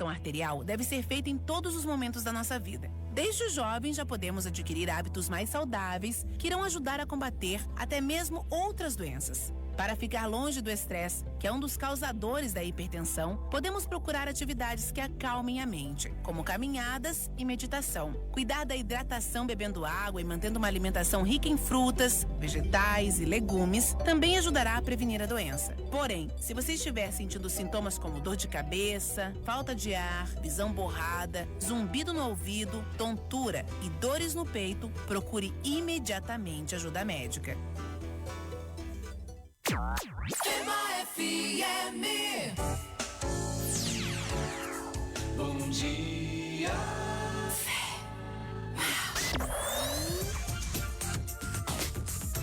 Arterial deve ser feita em todos os momentos da nossa vida. Desde o jovem já podemos adquirir hábitos mais saudáveis que irão ajudar a combater até mesmo outras doenças. Para ficar longe do estresse, que é um dos causadores da hipertensão, podemos procurar atividades que acalmem a mente, como caminhadas e meditação. Cuidar da hidratação bebendo água e mantendo uma alimentação rica em frutas, vegetais e legumes também ajudará a prevenir a doença. Porém, se você estiver sentindo sintomas como dor de cabeça, falta de ar, visão borrada, zumbido no ouvido, tontura e dores no peito, procure imediatamente ajuda médica. Fema FM. Bom dia.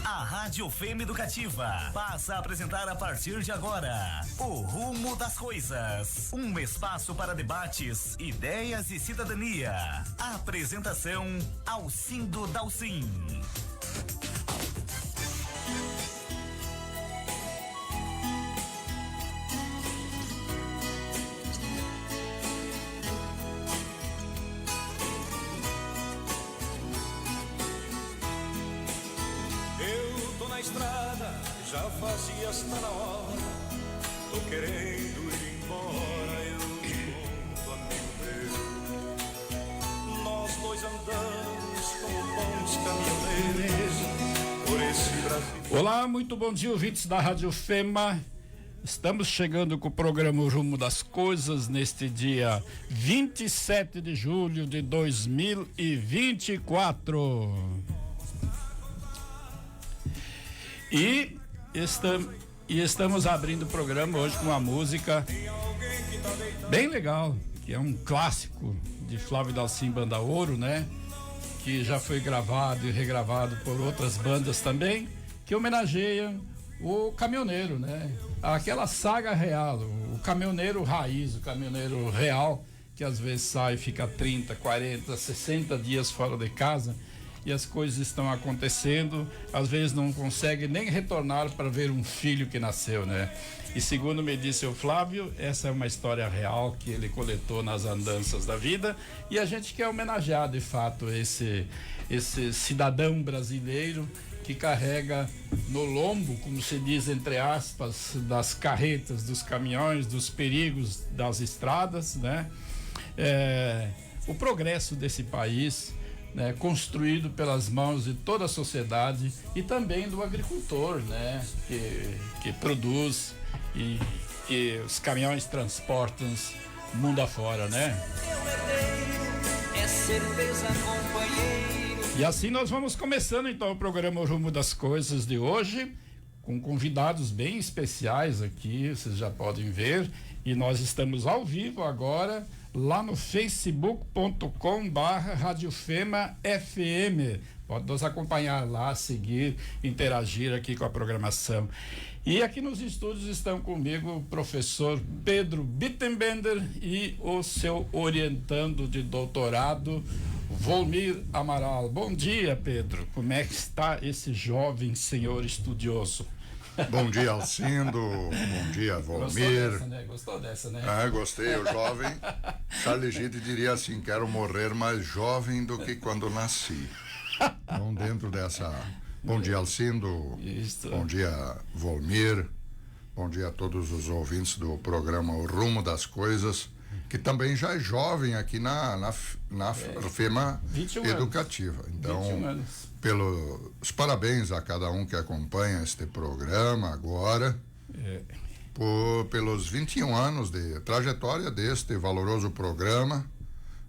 A Rádio Fema Educativa passa a apresentar a partir de agora o Rumo das Coisas, um espaço para debates, ideias e cidadania. Apresentação Alcindo Dalcin. Estrada, já fazia estar na hora. Tô querendo ir embora, eu conto, amigo meu. Nós dois andamos como bons caminhoneiros por esse Brasil. Olá, muito bom dia, ouvintes da Rádio Fema. Estamos chegando com o programa O Rumo das Coisas neste dia 27 de julho de 2024. E estamos abrindo o programa hoje com uma música bem legal, que é um clássico de Flávio Dalcin, Banda Ouro, né? Que já foi gravado e regravado por outras bandas também, que homenageia o caminhoneiro, né? Aquela saga real, o caminhoneiro raiz, o caminhoneiro real, que às vezes sai e fica 30, 40, 60 dias fora de casa. E as coisas estão acontecendo, às vezes não consegue nem retornar para ver um filho que nasceu, né? E segundo me disse o Flávio, essa é uma história real que ele coletou nas andanças da vida, e a gente quer homenagear de fato esse cidadão brasileiro que carrega no lombo, como se diz entre aspas, das carretas, dos caminhões, dos perigos das estradas, né? O progresso desse país, né, construído pelas mãos de toda a sociedade e também do agricultor, né, que produz e que os caminhões transportam mundo afora, né? É certeza, companheiro. E assim nós vamos começando então o programa O Rumo das Coisas de hoje, com convidados bem especiais aqui, vocês já podem ver, e nós estamos ao vivo agora lá no facebook.com/radiofema-fm. Pode nos acompanhar lá, seguir, interagir aqui com a programação. E aqui nos estúdios estão comigo o professor Pedro Bittenbender e o seu orientando de doutorado, Volmir Amaral. Bom dia, Pedro. Como é que está esse jovem senhor estudioso? Bom dia, Alcindo. Bom dia, Volmir. Gostou dessa, né? Gostei, o jovem. Charles Gide diria assim: quero morrer mais jovem do que quando nasci. Então, dentro dessa... Bom dia, Alcindo. Isso. Bom dia, Volmir. Bom dia a todos os ouvintes do programa O Rumo das Coisas, que também já é jovem aqui na FEMA Educativa. Então, 21 anos. Pelos parabéns a cada um que acompanha este programa agora, pelos 21 anos de trajetória deste valoroso programa,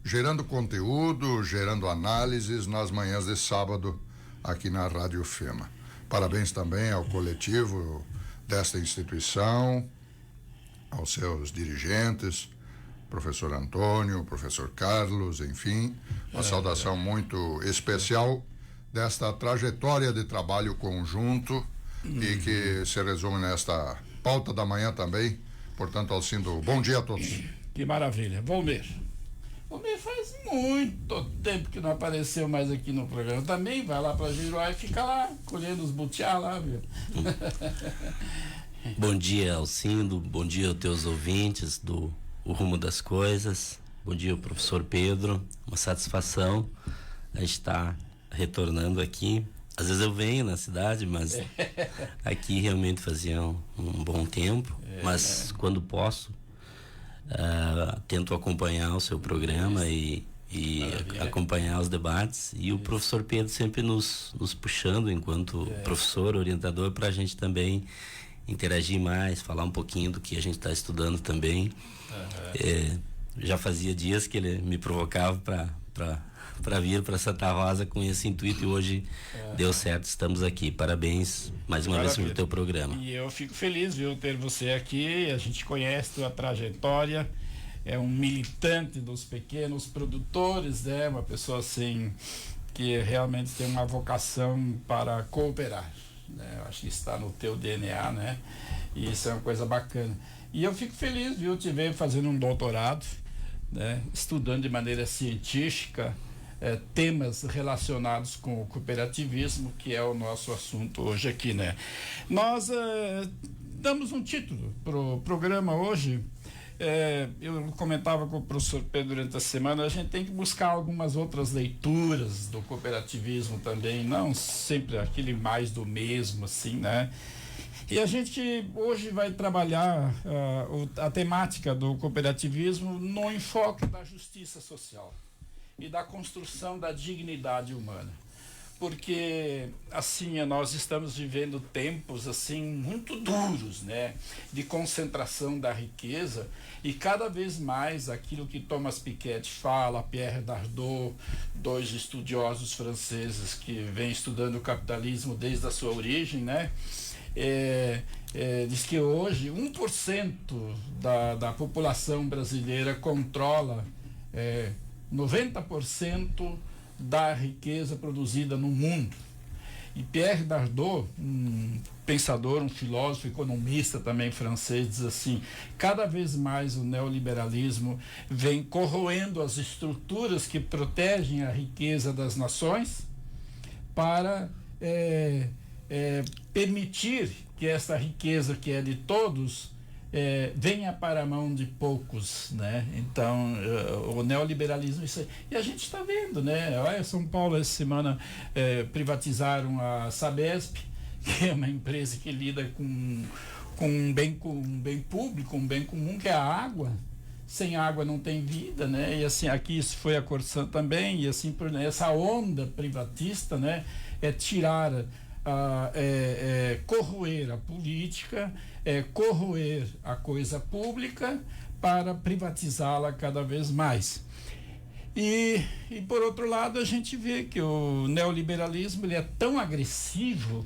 gerando conteúdo, gerando análises nas manhãs de sábado aqui na Rádio Fema. Parabéns também ao coletivo desta instituição, aos seus dirigentes, professor Antônio, professor Carlos, enfim, uma saudação muito especial desta trajetória de trabalho conjunto e que se resume nesta pauta da manhã também. Portanto, Alcindo, bom dia a todos. Que maravilha. Volmir faz muito tempo que não apareceu mais aqui no programa. Também vai lá para Giroá e fica lá colhendo os butiá lá, viu? Bom dia, Alcindo. Bom dia aos teus ouvintes do o Rumo das Coisas. Bom dia, professor Pedro. Uma satisfação a gente estar retornando aqui. Às vezes eu venho na cidade, mas aqui realmente fazia um bom tempo. Mas quando posso, tento acompanhar o seu programa e acompanhar os debates. E o professor Pedro sempre nos puxando enquanto professor, orientador, para a gente também interagir mais, falar um pouquinho do que a gente está estudando também. Já fazia dias que ele me provocava para vir para Santa Rosa com esse intuito, e hoje deu certo, estamos aqui. Parabéns mais uma vez pelo teu programa. E eu fico feliz, viu, ter você aqui. A gente conhece tua trajetória, é um militante dos pequenos produtores, né? Uma pessoa assim que realmente tem uma vocação para cooperar, né? Eu acho que está no teu DNA, né? E isso é uma coisa bacana. E eu fico feliz, viu, te ver fazendo um doutorado, né? Estudando de maneira científica temas relacionados com o cooperativismo, que é o nosso assunto hoje aqui, né? Nós damos um título pro programa hoje. Eu comentava com o professor Pedro durante a semana, a gente tem que buscar algumas outras leituras do cooperativismo também, não sempre aquele mais do mesmo, assim, né? E a gente hoje vai trabalhar a temática do cooperativismo no enfoque da justiça social e da construção da dignidade humana. Porque, assim, nós estamos vivendo tempos, assim, muito duros, né? De concentração da riqueza, e cada vez mais aquilo que Thomas Piketty fala, Pierre Dardot, dois estudiosos franceses que vêm estudando o capitalismo desde a sua origem, né? Diz que hoje 1% da população brasileira controla 90% da riqueza produzida no mundo. E Pierre Dardot, um pensador, um filósofo, economista também francês, diz assim: cada vez mais o neoliberalismo vem corroendo as estruturas que protegem a riqueza das nações para permitir que essa riqueza que é de todos venha para a mão de poucos, né? Então, o neoliberalismo, isso aí. E a gente está vendo, né? Olha, São Paulo essa semana privatizaram a Sabesp, que é uma empresa que lida com um bem público, um bem comum, que é a água. Sem água não tem vida, né? E assim, aqui isso foi a Corsan também, e assim, essa onda privatista, né? Tirar corroer a política, corroer a coisa pública para privatizá-la cada vez mais. E por outro lado, a gente vê que o neoliberalismo ele é tão agressivo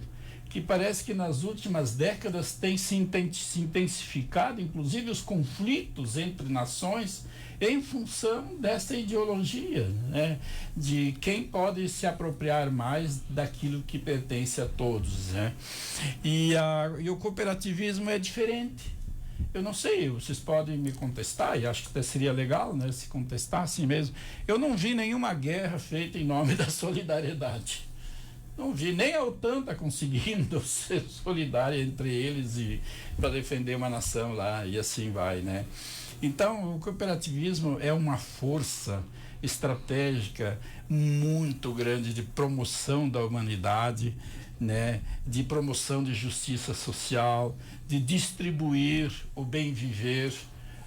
que parece que nas últimas décadas tem se intensificado, inclusive os conflitos entre nações, em função dessa ideologia, né? De quem pode se apropriar mais daquilo que pertence a todos, né? E o cooperativismo é diferente. Eu não sei, vocês podem me contestar, e acho que até seria legal, né, se contestar assim mesmo. Eu não vi nenhuma guerra feita em nome da solidariedade. Não vi, nem a OTAN está conseguindo ser solidária entre eles e para defender uma nação lá, e assim vai, né? Então, o cooperativismo é uma força estratégica muito grande de promoção da humanidade, né? De promoção de justiça social, de distribuir o bem viver,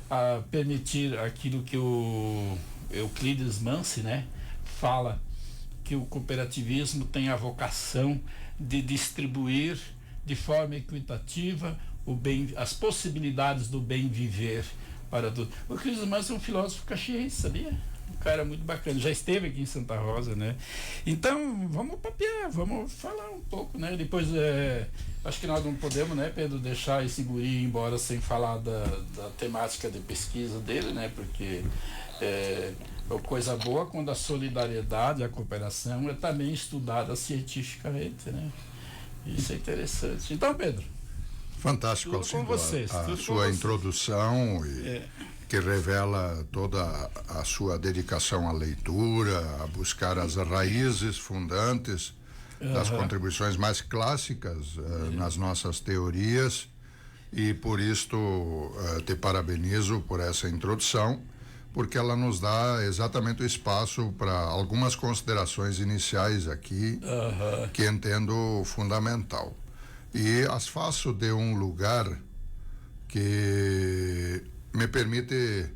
a permitir aquilo que o Euclides Mansi, né, fala, que o cooperativismo tem a vocação de distribuir de forma equitativa as possibilidades do bem viver para todos. O Euclides Mansi é um filósofo caxiense, sabia? Um cara muito bacana, já esteve aqui em Santa Rosa, né? Então, vamos papear, vamos falar um pouco, né? Depois, acho que nós não podemos, né, Pedro, deixar esse guri ir embora sem falar da temática de pesquisa dele, né? Porque é coisa boa quando a solidariedade, a cooperação é também estudada cientificamente, né? Isso é interessante. Então, Pedro. Fantástico, Alcindo, a sua introdução que revela toda a sua dedicação à leitura, a buscar as raízes fundantes das contribuições mais clássicas nas nossas teorias E por isto te parabenizo por essa introdução, porque ela nos dá exatamente o espaço para algumas considerações iniciais aqui, que entendo fundamental. E as faço de um lugar que me permite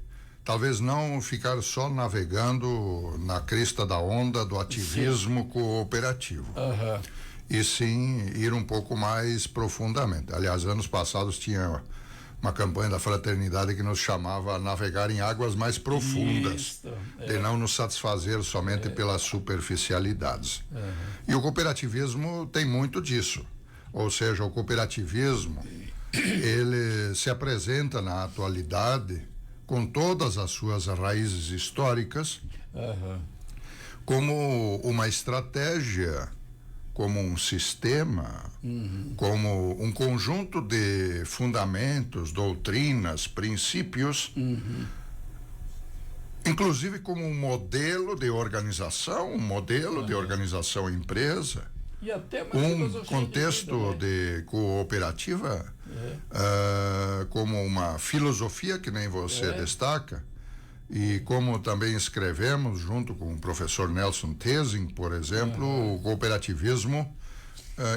talvez não ficar só navegando na crista da onda do ativismo cooperativo, e sim ir um pouco mais profundamente. Aliás, anos passados tinha uma campanha da fraternidade que nos chamava a navegar em águas mais profundas, de não nos satisfazer somente pelas superficialidades. E o cooperativismo tem muito disso, ou seja, o cooperativismo ele se apresenta na atualidade com todas as suas raízes históricas como uma estratégia, como um sistema, como um conjunto de fundamentos, doutrinas, princípios, inclusive como um modelo de organização, empresa, E até uma um filosofia contexto de vida, né? de cooperativa, como uma filosofia que nem você destaca, e como também escrevemos junto com o professor Nelson Tesing, por exemplo, o cooperativismo,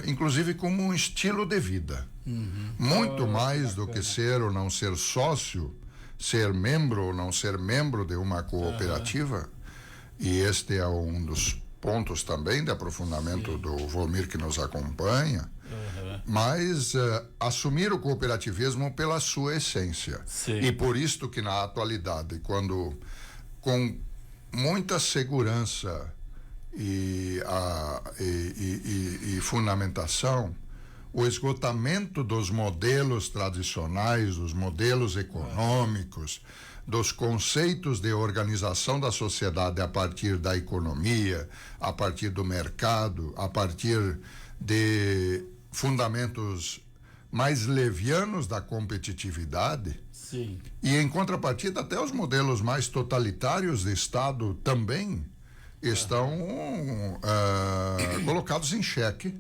inclusive como um estilo de vida. Muito mais do que ser ou não ser sócio, ser membro ou não ser membro de uma cooperativa, e este é um dos pontos também de aprofundamento do Volmir que nos acompanha, mas assumir o cooperativismo pela sua essência. E por isto que na atualidade, quando com muita segurança e fundamentação, o esgotamento dos modelos tradicionais, dos modelos econômicos, dos conceitos de organização da sociedade a partir da economia, a partir do mercado, a partir de fundamentos mais levianos da competitividade. E em contrapartida até os modelos mais totalitários de Estado também estão colocados em xeque,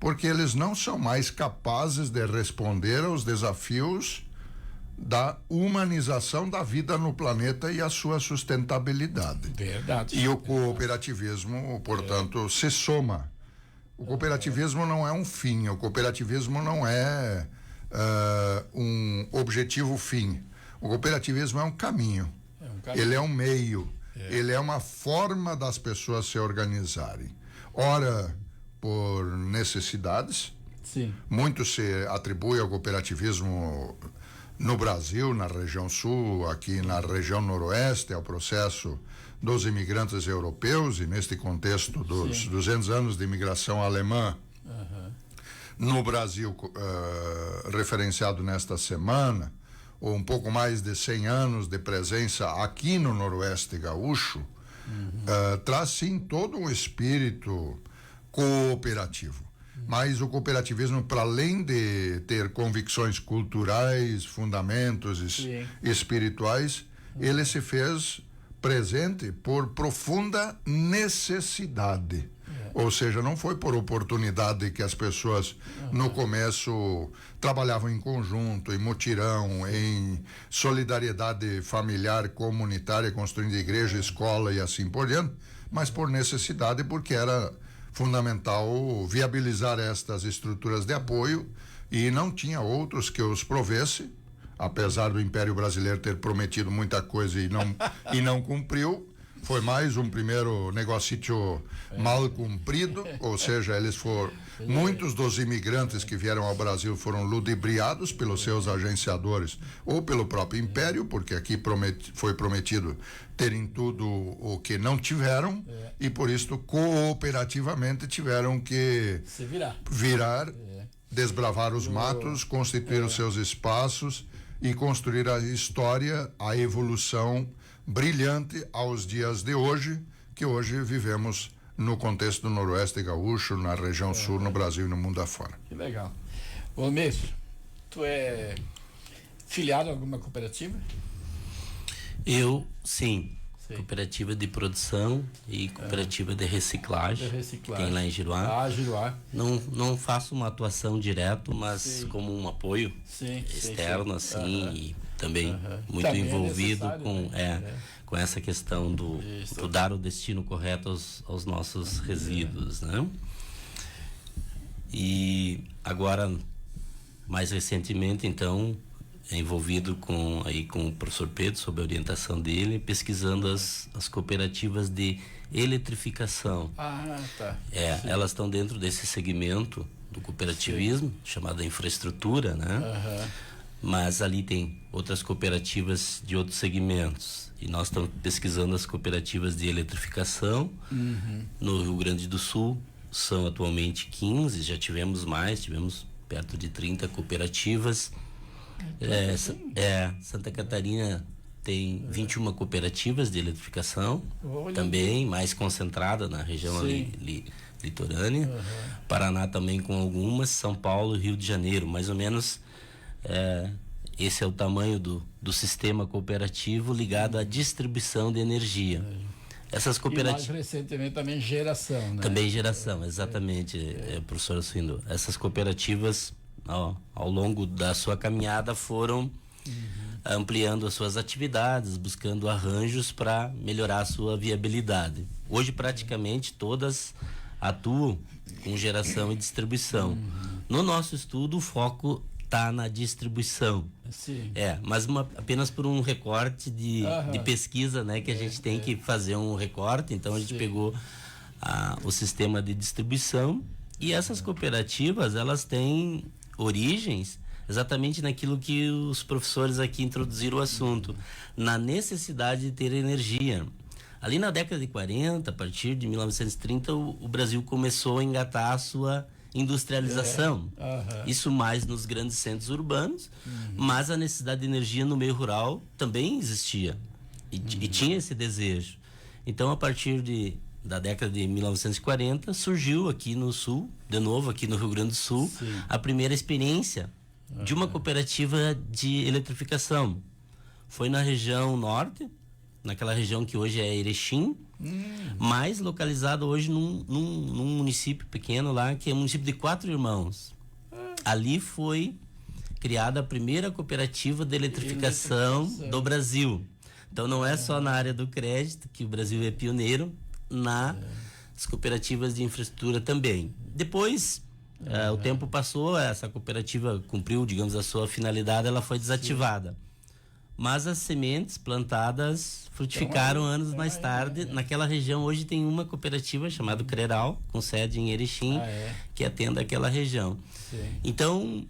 porque eles não são mais capazes de responder aos desafios da humanização da vida no planeta e a sua sustentabilidade. Verdade. E o cooperativismo, portanto, se soma. O cooperativismo não é um fim, o cooperativismo não é um objetivo fim. O cooperativismo é um caminho. Ele é um meio. Ele é uma forma das pessoas se organizarem. Ora, por necessidades. Muito se atribui ao cooperativismo no Brasil, na região sul, aqui na região noroeste, ao processo dos imigrantes europeus, e neste contexto dos 200 anos de imigração alemã no Brasil, referenciado nesta semana, ou um pouco mais de 100 anos de presença aqui no noroeste gaúcho, traz sim todo um espírito cooperativo. Mas o cooperativismo, para além de ter convicções culturais, fundamentos espirituais, ele se fez presente por profunda necessidade. Ou seja, não foi por oportunidade que as pessoas no começo trabalhavam em conjunto, em mutirão, em solidariedade familiar, comunitária, construindo igreja, escola e assim por diante, mas por necessidade, porque era fundamental viabilizar estas estruturas de apoio e não tinha outros que os provesse, apesar do Império Brasileiro ter prometido muita coisa e não cumpriu. Foi mais um primeiro negócio mal cumprido, ou seja, muitos dos imigrantes que vieram ao Brasil foram ludibriados pelos seus agenciadores ou pelo próprio Império, porque aqui foi prometido terem tudo o que não tiveram, e por isso cooperativamente tiveram que se virar, desbravar os matos, constituir os seus espaços e construir a história, a evolução brilhante aos dias de hoje, que hoje vivemos no contexto do noroeste gaúcho, na região sul, no Brasil e no mundo afora. Que legal. Volmir, tu é filiado a alguma cooperativa? Eu, sim. cooperativa de produção e cooperativa de reciclagem. Tem lá em Giruá. Giruá. Não faço uma atuação direto, mas como um apoio externo, assim, e também muito também envolvido com essa questão do dar o destino correto aos nossos resíduos, né? E agora, mais recentemente, então, envolvido com o professor Pedro, sob a orientação dele, pesquisando as cooperativas de eletrificação. Elas estão dentro desse segmento do cooperativismo, chamado infraestrutura, né? Mas ali tem outras cooperativas de outros segmentos. E nós estamos pesquisando as cooperativas de eletrificação. No Rio Grande do Sul são atualmente 15, já tivemos perto de 30 cooperativas. Santa Catarina tem 21 cooperativas de eletrificação, também mais concentrada na região ali, litorânea. Paraná também com algumas, São Paulo e Rio de Janeiro, mais ou menos. Esse é o tamanho do sistema cooperativo ligado à distribuição de energia. Essas cooperativas. E mais recentemente também geração, né? Também geração, exatamente, professor Assuindo. Essas cooperativas, ao longo da sua caminhada, foram ampliando as suas atividades, buscando arranjos para melhorar a sua viabilidade. Hoje, praticamente, todas atuam com geração e distribuição. No nosso estudo, o foco está na distribuição. Mas apenas por um recorte de pesquisa, né, que a gente tem que fazer um recorte. Então a gente pegou o sistema de distribuição, e essas cooperativas, elas têm origens exatamente naquilo que os professores aqui introduziram o assunto, na necessidade de ter energia. Ali na década de 40, a partir de 1930, o Brasil começou a engatar a sua industrialização. Isso mais nos grandes centros urbanos, mas a necessidade de energia no meio rural também existia e tinha esse desejo. Então, a partir da década de 1940, surgiu aqui no Sul, de novo aqui no Rio Grande do Sul, a primeira experiência de uma cooperativa de eletrificação. Foi na região norte, naquela região que hoje é Erechim, mas localizado hoje num município pequeno lá, que é o município de Quatro Irmãos. Ali foi criada a primeira cooperativa de eletrificação do Brasil. Então não é só na área do crédito que o Brasil é pioneiro, nas cooperativas de infraestrutura também. Depois, o tempo passou, essa cooperativa cumpriu, digamos, a sua finalidade, ela foi desativada. Mas as sementes plantadas frutificaram anos mais tarde. Naquela região hoje tem uma cooperativa chamada Creral, com sede em Erechim, que atende aquela região. Então,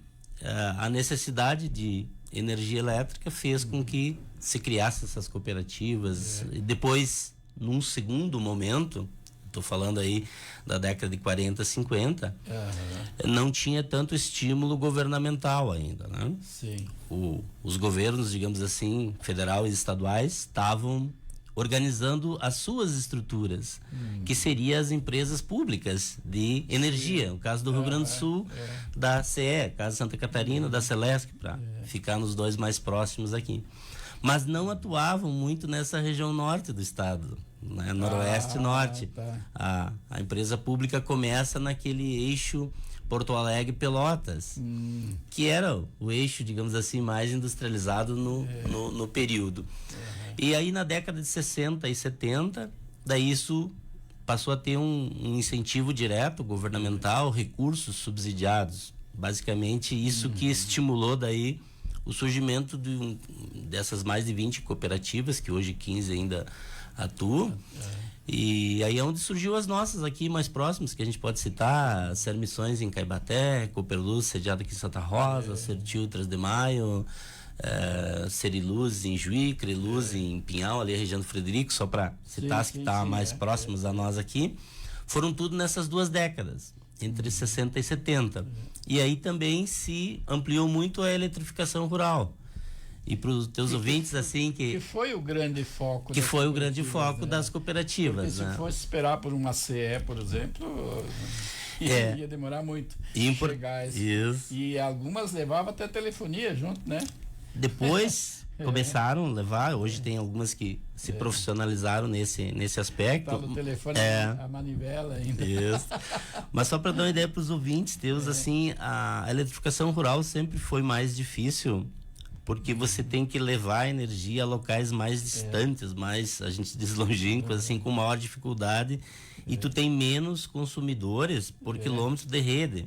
a necessidade de energia elétrica fez com que se criasse essas cooperativas. E depois, num segundo momento, estou falando aí da década de 40, 50, não tinha tanto estímulo governamental ainda, né? Os governos, digamos assim, federal e estaduais, estavam organizando as suas estruturas, que seriam as empresas públicas de energia. No caso do Rio Grande do Sul, da CE, caso Santa Catarina, da Celesc, para ficar nos dois mais próximos aqui. Mas não atuavam muito nessa região norte do estado, né? Noroeste e norte. A empresa pública começa naquele eixo Porto Alegre Pelotas, que era o eixo, digamos assim, mais industrializado no período. E aí na década de 60 e 70, daí isso passou a ter um incentivo direto governamental, recursos subsidiados. Basicamente isso que estimulou daí o surgimento dessas mais de 20 cooperativas, que hoje 15 ainda atuam. E aí é onde surgiu as nossas aqui mais próximas, que a gente pode citar: Sermissões em Caibaté, Cooperluz sediada aqui em Santa Rosa, Sertil 3 de Maio, Seriluz em Juí, Creluz em Pinhal, ali a região do Frederico, só para citar as que estavam mais próximas a nós aqui. Foram tudo nessas duas décadas, entre 60 e 70. E aí também se ampliou muito a eletrificação rural. E para os teus ouvintes, assim, que foi o grande foco. Que foi o grande foco das cooperativas. Porque se fosse esperar por uma CE, por exemplo, ia demorar muito chegar a esse. E algumas levavam até telefonia junto, né? Depois começaram a levar, hoje tem algumas que se profissionalizaram nesse aspecto. Tá no telefone a manivela ainda. Isso. Mas só para dar uma ideia para os ouvintes, Deus, assim, a eletrificação rural sempre foi mais difícil, porque você tem que levar energia a locais mais distantes, mais, a gente diz, longínquos, assim, com maior dificuldade, e tu tem menos consumidores por quilômetro de rede.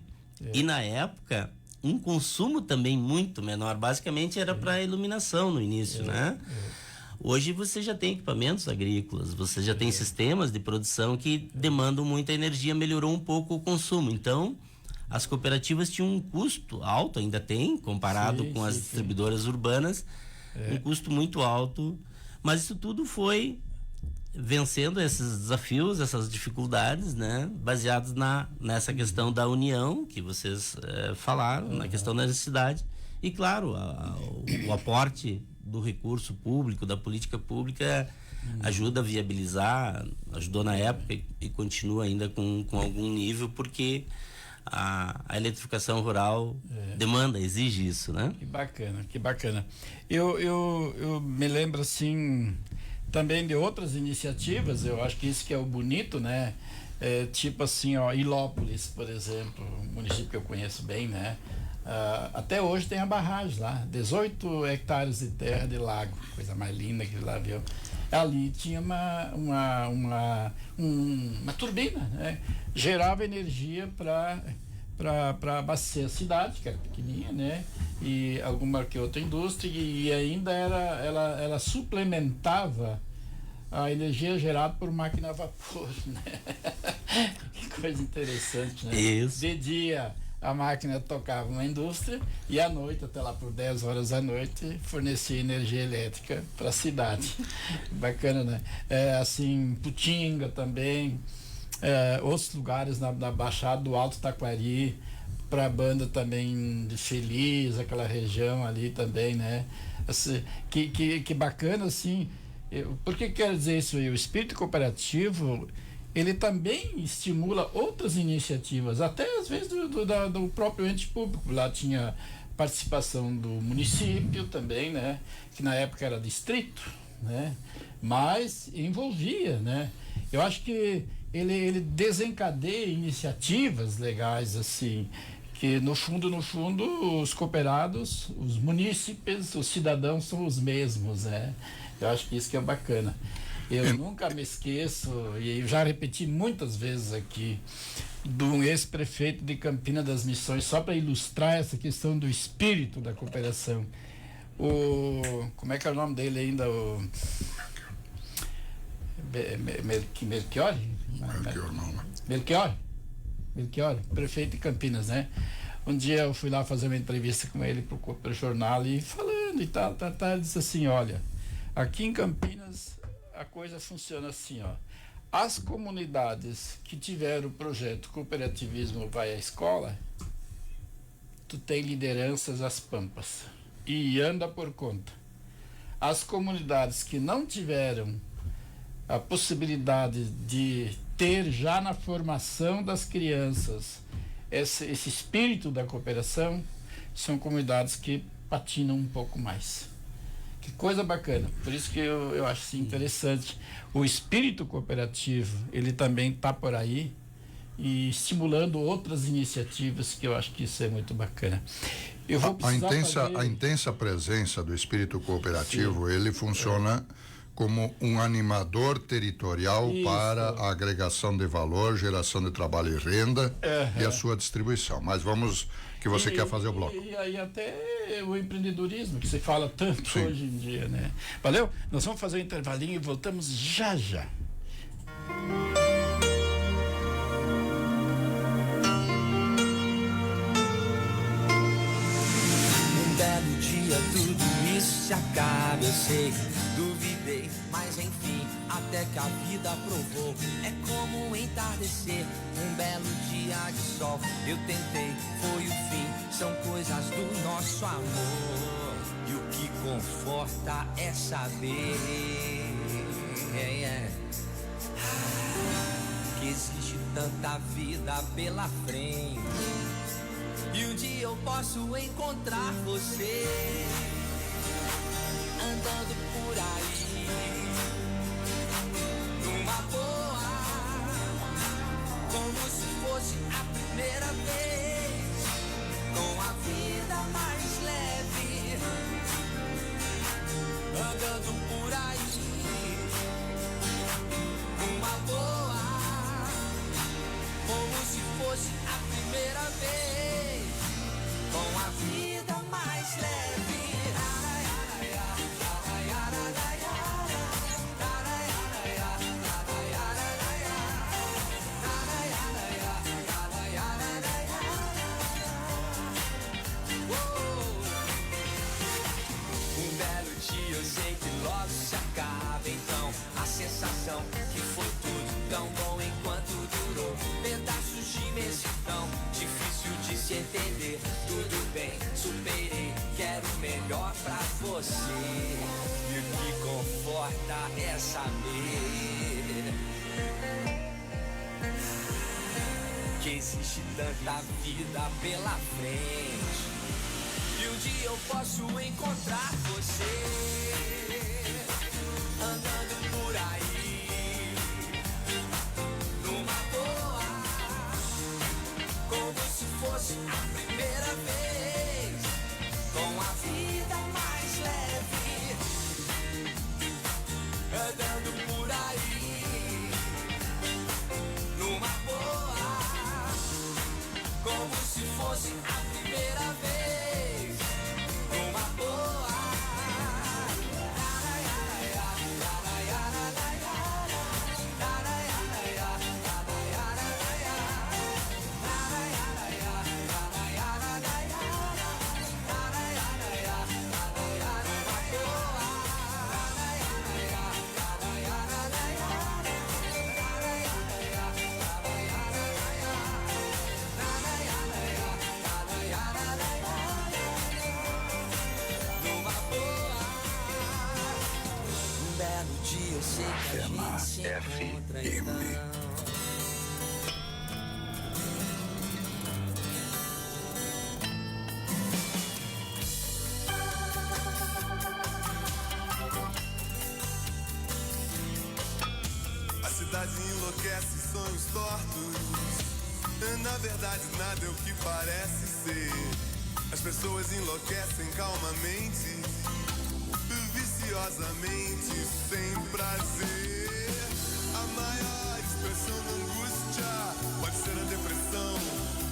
E na época, um consumo também muito menor, basicamente era para iluminação no início, né? Hoje você já tem equipamentos agrícolas, você já tem sistemas de produção que demandam muita energia, melhorou um pouco o consumo. Então, as cooperativas tinham um custo alto, ainda tem, comparado com as distribuidoras urbanas, um custo muito alto, mas isso tudo foi vencendo esses desafios, essas dificuldades, né? Baseados nessa questão da união que vocês falaram, na questão da necessidade. E, claro, o aporte do recurso público, da política pública, ajuda a viabilizar, ajudou na época e continua ainda com algum nível, porque a eletrificação rural demanda, exige isso, né? Que bacana, que bacana. Eu me lembro, assim, também de outras iniciativas, eu acho que isso que é o bonito, né? Tipo assim, ó, Ilópolis, por exemplo, um município que eu conheço bem, né? Até hoje tem a barragem lá, 18 hectares de terra de lago, coisa mais linda que lá viu. Ali tinha uma turbina, né? Gerava energia para abastecer a cidade, que era pequenininha, né? E alguma que outra indústria, e ainda ela suplementava a energia gerada por máquina a vapor, né? Que coisa interessante, né? Isso. De dia a máquina tocava uma indústria e à noite, até lá por 10 horas da noite, fornecia energia elétrica para a cidade. Bacana, né? Assim, Putinga também, outros lugares na Baixada do Alto Taquari, para a banda também de Feliz, aquela região ali também, né? Assim, que bacana, assim. Por que quero dizer isso aí? O espírito cooperativo, ele também estimula outras iniciativas, até às vezes do próprio ente público. Lá tinha participação do município também, né? Que na época era distrito, né? Mas envolvia, né? Eu acho que ele desencadeia iniciativas legais, assim, que no fundo os cooperados, os munícipes, os cidadãos são os mesmos, né? Eu acho que isso que é bacana. Eu nunca me esqueço, e eu já repeti muitas vezes aqui, de um ex-prefeito de Campina das Missões, só para ilustrar essa questão do espírito da cooperação. Como é que é o nome dele ainda? Melchior? Melchior, prefeito de Campinas, né? Um dia eu fui lá fazer uma entrevista com ele para o jornal e falando e tal, ele disse assim, olha, aqui em Campinas a coisa funciona assim, ó. As comunidades que tiveram o projeto Cooperativismo Vai à Escola, tu tem lideranças às pampas e anda por conta. As comunidades que não tiveram a possibilidade de ter já na formação das crianças esse espírito da cooperação, são comunidades que patinam um pouco mais. Que coisa bacana. Por isso que eu acho assim, interessante. O espírito cooperativo, ele também está por aí e estimulando outras iniciativas, que eu acho que isso é muito bacana. Eu vou a intensa presença do espírito cooperativo, ele funciona como um animador territorial para a agregação de valor, geração de trabalho e renda e a sua distribuição. Mas vamos, que você quer fazer o bloco. E aí até o empreendedorismo, que se fala tanto hoje em dia, né? Valeu? Nós vamos fazer um intervalinho e voltamos já já. Um belo dia tudo isso se acaba, eu sei. Duvidei, mas enfim, até que a vida provou. É como um entardecer, um belo dia de sol. Eu tentei, foi o fim, são coisas do nosso amor. E o que conforta é saber que existe tanta vida pela frente. E um dia eu posso encontrar você. primeira vez, com a vida mais leve, andando por aí, uma boa, como se fosse a primeira vez, com a vida mais leve. Eu sei que logo se acaba, então a sensação que foi tudo tão bom enquanto durou. Pedaços de imensidão, difícil de se entender. Tudo bem, superei, quero o melhor pra você. E o que conforta é saber que existe tanta vida pela frente. E um dia eu posso encontrar você andando por aí, numa boa, como se fosse a primeira vez, com a vida mais leve, andando por aí, numa boa, como se fosse a primeira vez. Fema FM. A cidade enlouquece, sonhos tortos. Na verdade, nada é o que parece ser. As pessoas enlouquecem calmamente, viciosamente, sem prazer. A maior expressão da angústia pode ser a depressão,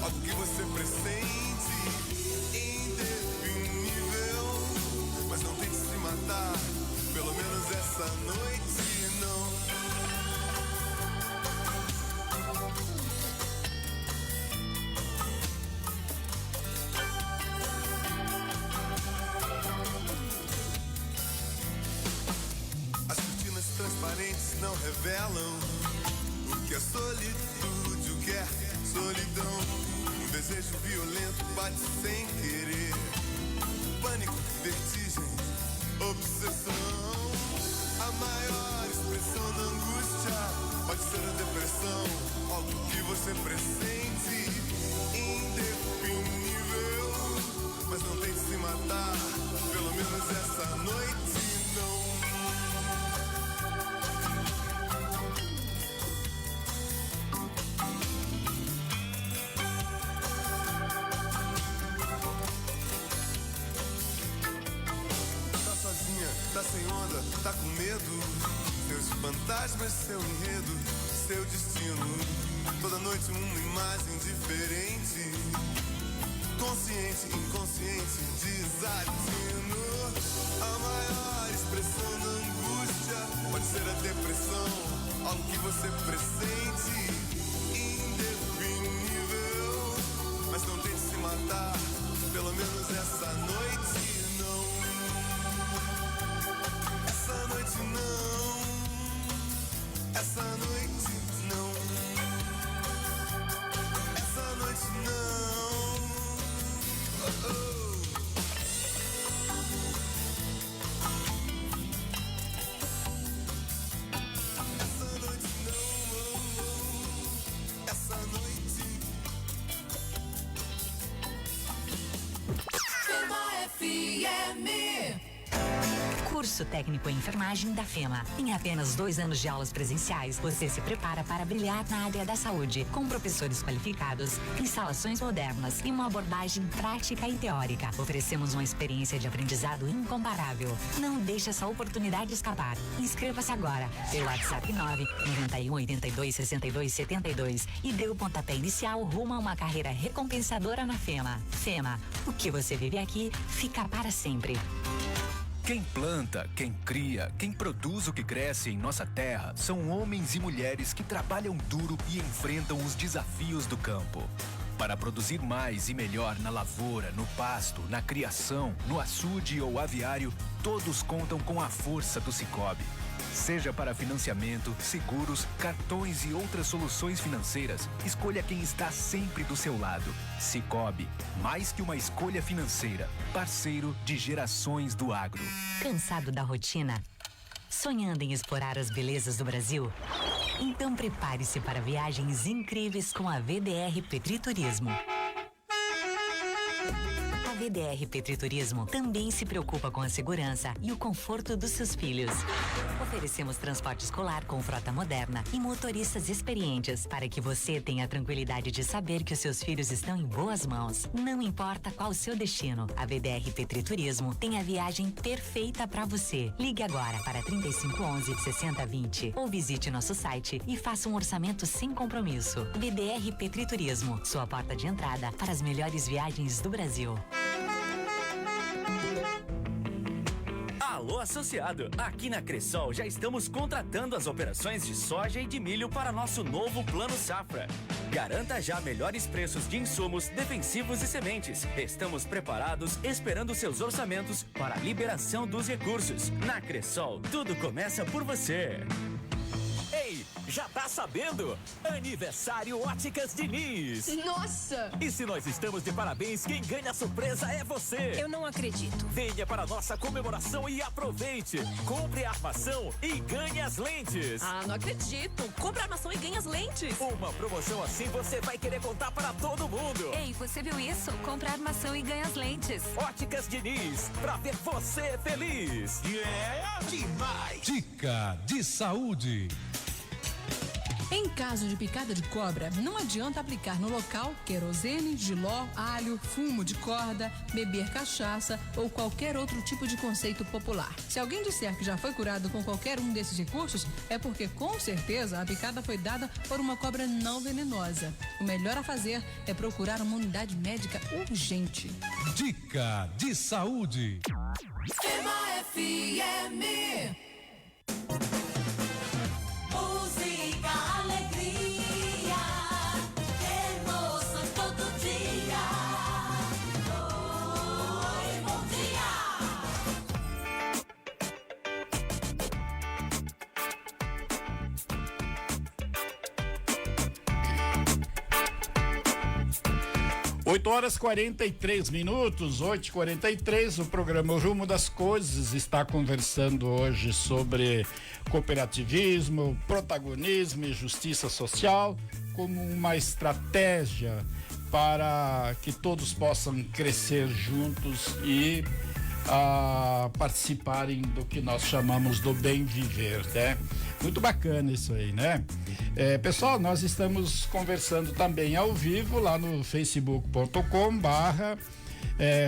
algo que você pressente, indefinível. Mas não tente se matar, pelo menos essa noite não. Transparentes não revelam o que é solitude, o que é solidão. Um desejo violento bate sem querer. Pânico, vertigem, obsessão. A maior expressão da angústia pode ser a depressão, algo que você pressente, indefinível. Mas não tente se matar, pelo menos essa noite não. Tá sem onda, tá com medo. Seus fantasmas, seu enredo, seu destino. Toda noite uma imagem diferente. Consciente, inconsciente, desatino. A maior expressão da angústia pode ser a depressão, algo que você pressente, indefinível. Mas não tente se matar, pelo menos essa noite não. Essa noite não, essa noite não, essa noite não. Oh, oh. Essa noite não, oh, oh. Essa noite. Fema FM. Curso Técnico em Enfermagem da FEMA. Em apenas 2 anos de aulas presenciais, você se prepara para brilhar na área da saúde, com professores qualificados, instalações modernas e uma abordagem prática e teórica. Oferecemos uma experiência de aprendizado incomparável. Não deixe essa oportunidade escapar. Inscreva-se agora pelo WhatsApp 991826272 e dê o pontapé inicial rumo a uma carreira recompensadora na FEMA. FEMA, o que você vive aqui fica para sempre. Quem planta, quem cria, quem produz o que cresce em nossa terra são homens e mulheres que trabalham duro e enfrentam os desafios do campo. Para produzir mais e melhor na lavoura, no pasto, na criação, no açude ou aviário, todos contam com a força do Sicoob. Seja para financiamento, seguros, cartões e outras soluções financeiras, escolha quem está sempre do seu lado. Sicoob, mais que uma escolha financeira, parceiro de gerações do agro. Cansado da rotina? Sonhando em explorar as belezas do Brasil? Então prepare-se para viagens incríveis com a VDR Petriturismo. A VDR Petriturismo também se preocupa com a segurança e o conforto dos seus filhos. Oferecemos transporte escolar com frota moderna e motoristas experientes para que você tenha a tranquilidade de saber que os seus filhos estão em boas mãos. Não importa qual o seu destino, a VDR Petriturismo tem a viagem perfeita para você. Ligue agora para 3511-6020 ou visite nosso site e faça um orçamento sem compromisso. VDR Petriturismo, sua porta de entrada para as melhores viagens do Brasil. Alô, associado! Aqui na Cressol já estamos contratando as operações de soja e de milho para nosso novo Plano Safra. Garanta já melhores preços de insumos, defensivos e sementes. Estamos preparados, esperando seus orçamentos para a liberação dos recursos. Na Cressol, tudo começa por você. Ei, já tá sabendo? Aniversário Óticas Diniz! Nossa! E se nós estamos de parabéns, quem ganha a surpresa é você! Eu não acredito! Venha para a nossa comemoração e aproveite! Compre a armação e ganhe as lentes! Ah, não acredito! Compre a armação e ganhe as lentes! Uma promoção assim você vai querer contar para todo mundo! Ei, você viu isso? Compre a armação e ganhe as lentes! Óticas Diniz, pra ver você feliz! Yeah, demais! Dica de saúde. Em caso de picada de cobra, não adianta aplicar no local querosene, jiló, alho, fumo de corda, beber cachaça ou qualquer outro tipo de conceito popular. Se alguém disser que já foi curado com qualquer um desses recursos, é porque com certeza a picada foi dada por uma cobra não venenosa. O melhor a fazer é procurar uma unidade médica urgente. Dica de saúde. FEMA FM. Música, alegria, emoção todo dia. Oi, bom dia. 8h43, 8h43, o programa O Rumo das Coisas está conversando hoje sobre cooperativismo, protagonismo e justiça social como uma estratégia para que todos possam crescer juntos e participarem do que nós chamamos do bem viver, né? Muito bacana isso aí, né? Pessoal, nós estamos conversando também ao vivo lá no facebook.com/,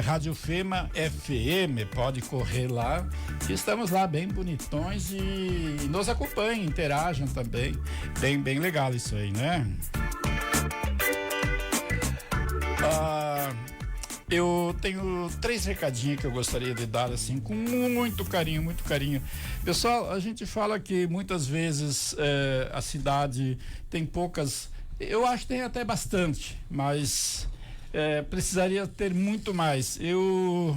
Rádio Fema FM, pode correr lá, estamos lá bem bonitões e nos acompanhem, interajam também, bem legal isso aí, né? Eu tenho 3 recadinhos que eu gostaria de dar assim com muito carinho, muito carinho. Pessoal, a gente fala que muitas vezes a cidade tem poucas, eu acho que tem até bastante, mas precisaria ter muito mais. Eu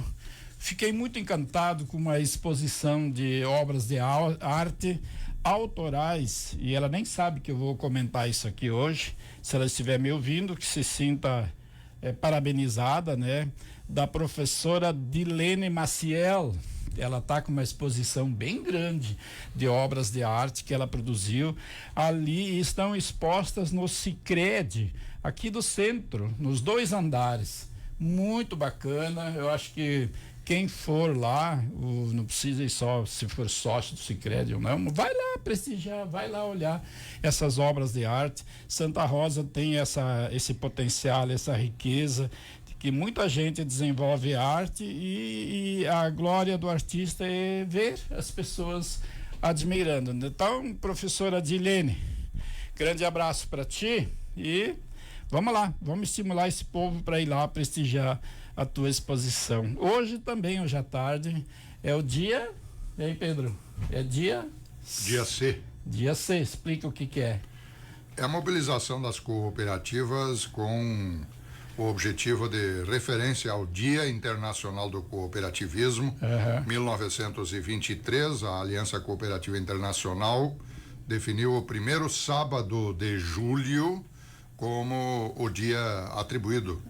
fiquei muito encantado com uma exposição de obras de arte autorais, e ela nem sabe que eu vou comentar isso aqui hoje. Se ela estiver me ouvindo, que se sinta parabenizada, né? Da professora Dilene Maciel. Ela está com uma exposição bem grande de obras de arte que ela produziu. Ali estão expostas no Sicredi, aqui do centro, nos 2 andares. Muito bacana. Eu acho que quem for lá, não precisa ir só se for sócio do Sicredi ou não, vai lá prestigiar, vai lá olhar essas obras de arte. Santa Rosa tem esse potencial, essa riqueza, que muita gente desenvolve arte e a glória do artista é ver as pessoas admirando. Então, professora Dilene, grande abraço para ti e vamos lá, vamos estimular esse povo para ir lá prestigiar a tua exposição. Hoje também, hoje à tarde, é o dia, hein, Pedro? É dia C. Dia C, explica o que é. É a mobilização das cooperativas com o objetivo de referência ao Dia Internacional do Cooperativismo. 1923, a Aliança Cooperativa Internacional definiu o primeiro sábado de julho como o dia atribuído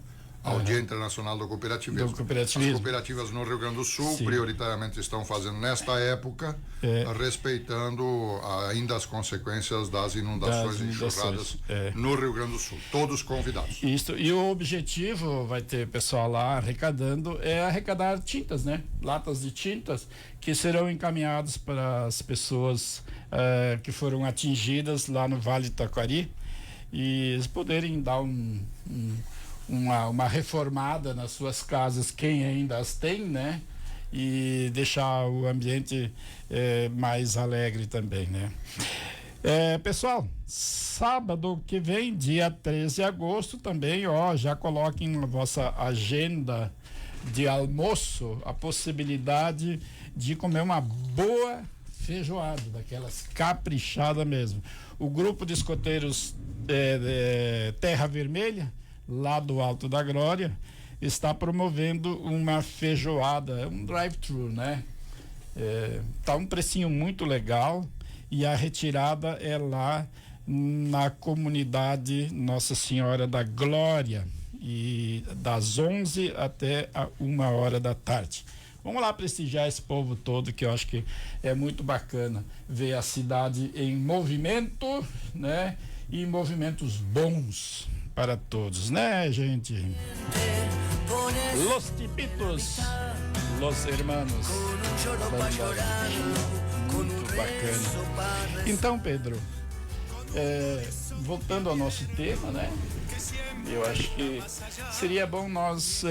ao Dia Internacional do Cooperativismo. As cooperativas no Rio Grande do Sul, prioritariamente, estão fazendo nesta época, respeitando ainda as consequências das inundações e enxurradas no Rio Grande do Sul. Todos convidados. Isso. E o objetivo, vai ter pessoal lá arrecadando, é arrecadar tintas, né? Latas de tintas que serão encaminhadas para as pessoas que foram atingidas lá no Vale do Taquari e eles poderem dar uma reformada nas suas casas, quem ainda as tem, né? E deixar o ambiente mais alegre também, né? Pessoal, sábado que vem, dia 13 de agosto também, já coloquem na vossa agenda de almoço a possibilidade de comer uma boa feijoada, daquelas caprichadas mesmo. O grupo de escoteiros Terra Vermelha, lá do Alto da Glória, está promovendo uma feijoada, um drive-thru, né? Tá um precinho muito legal e a retirada é lá na comunidade Nossa Senhora da Glória e das 11 até a 1h da tarde. Vamos lá prestigiar esse povo todo, que eu acho que é muito bacana ver a cidade em movimento, né? E movimentos bons para todos, né, gente? Los Tipitos, Los Hermanos, muito bacana. Então, Pedro, voltando ao nosso tema, né? Eu acho que seria bom nós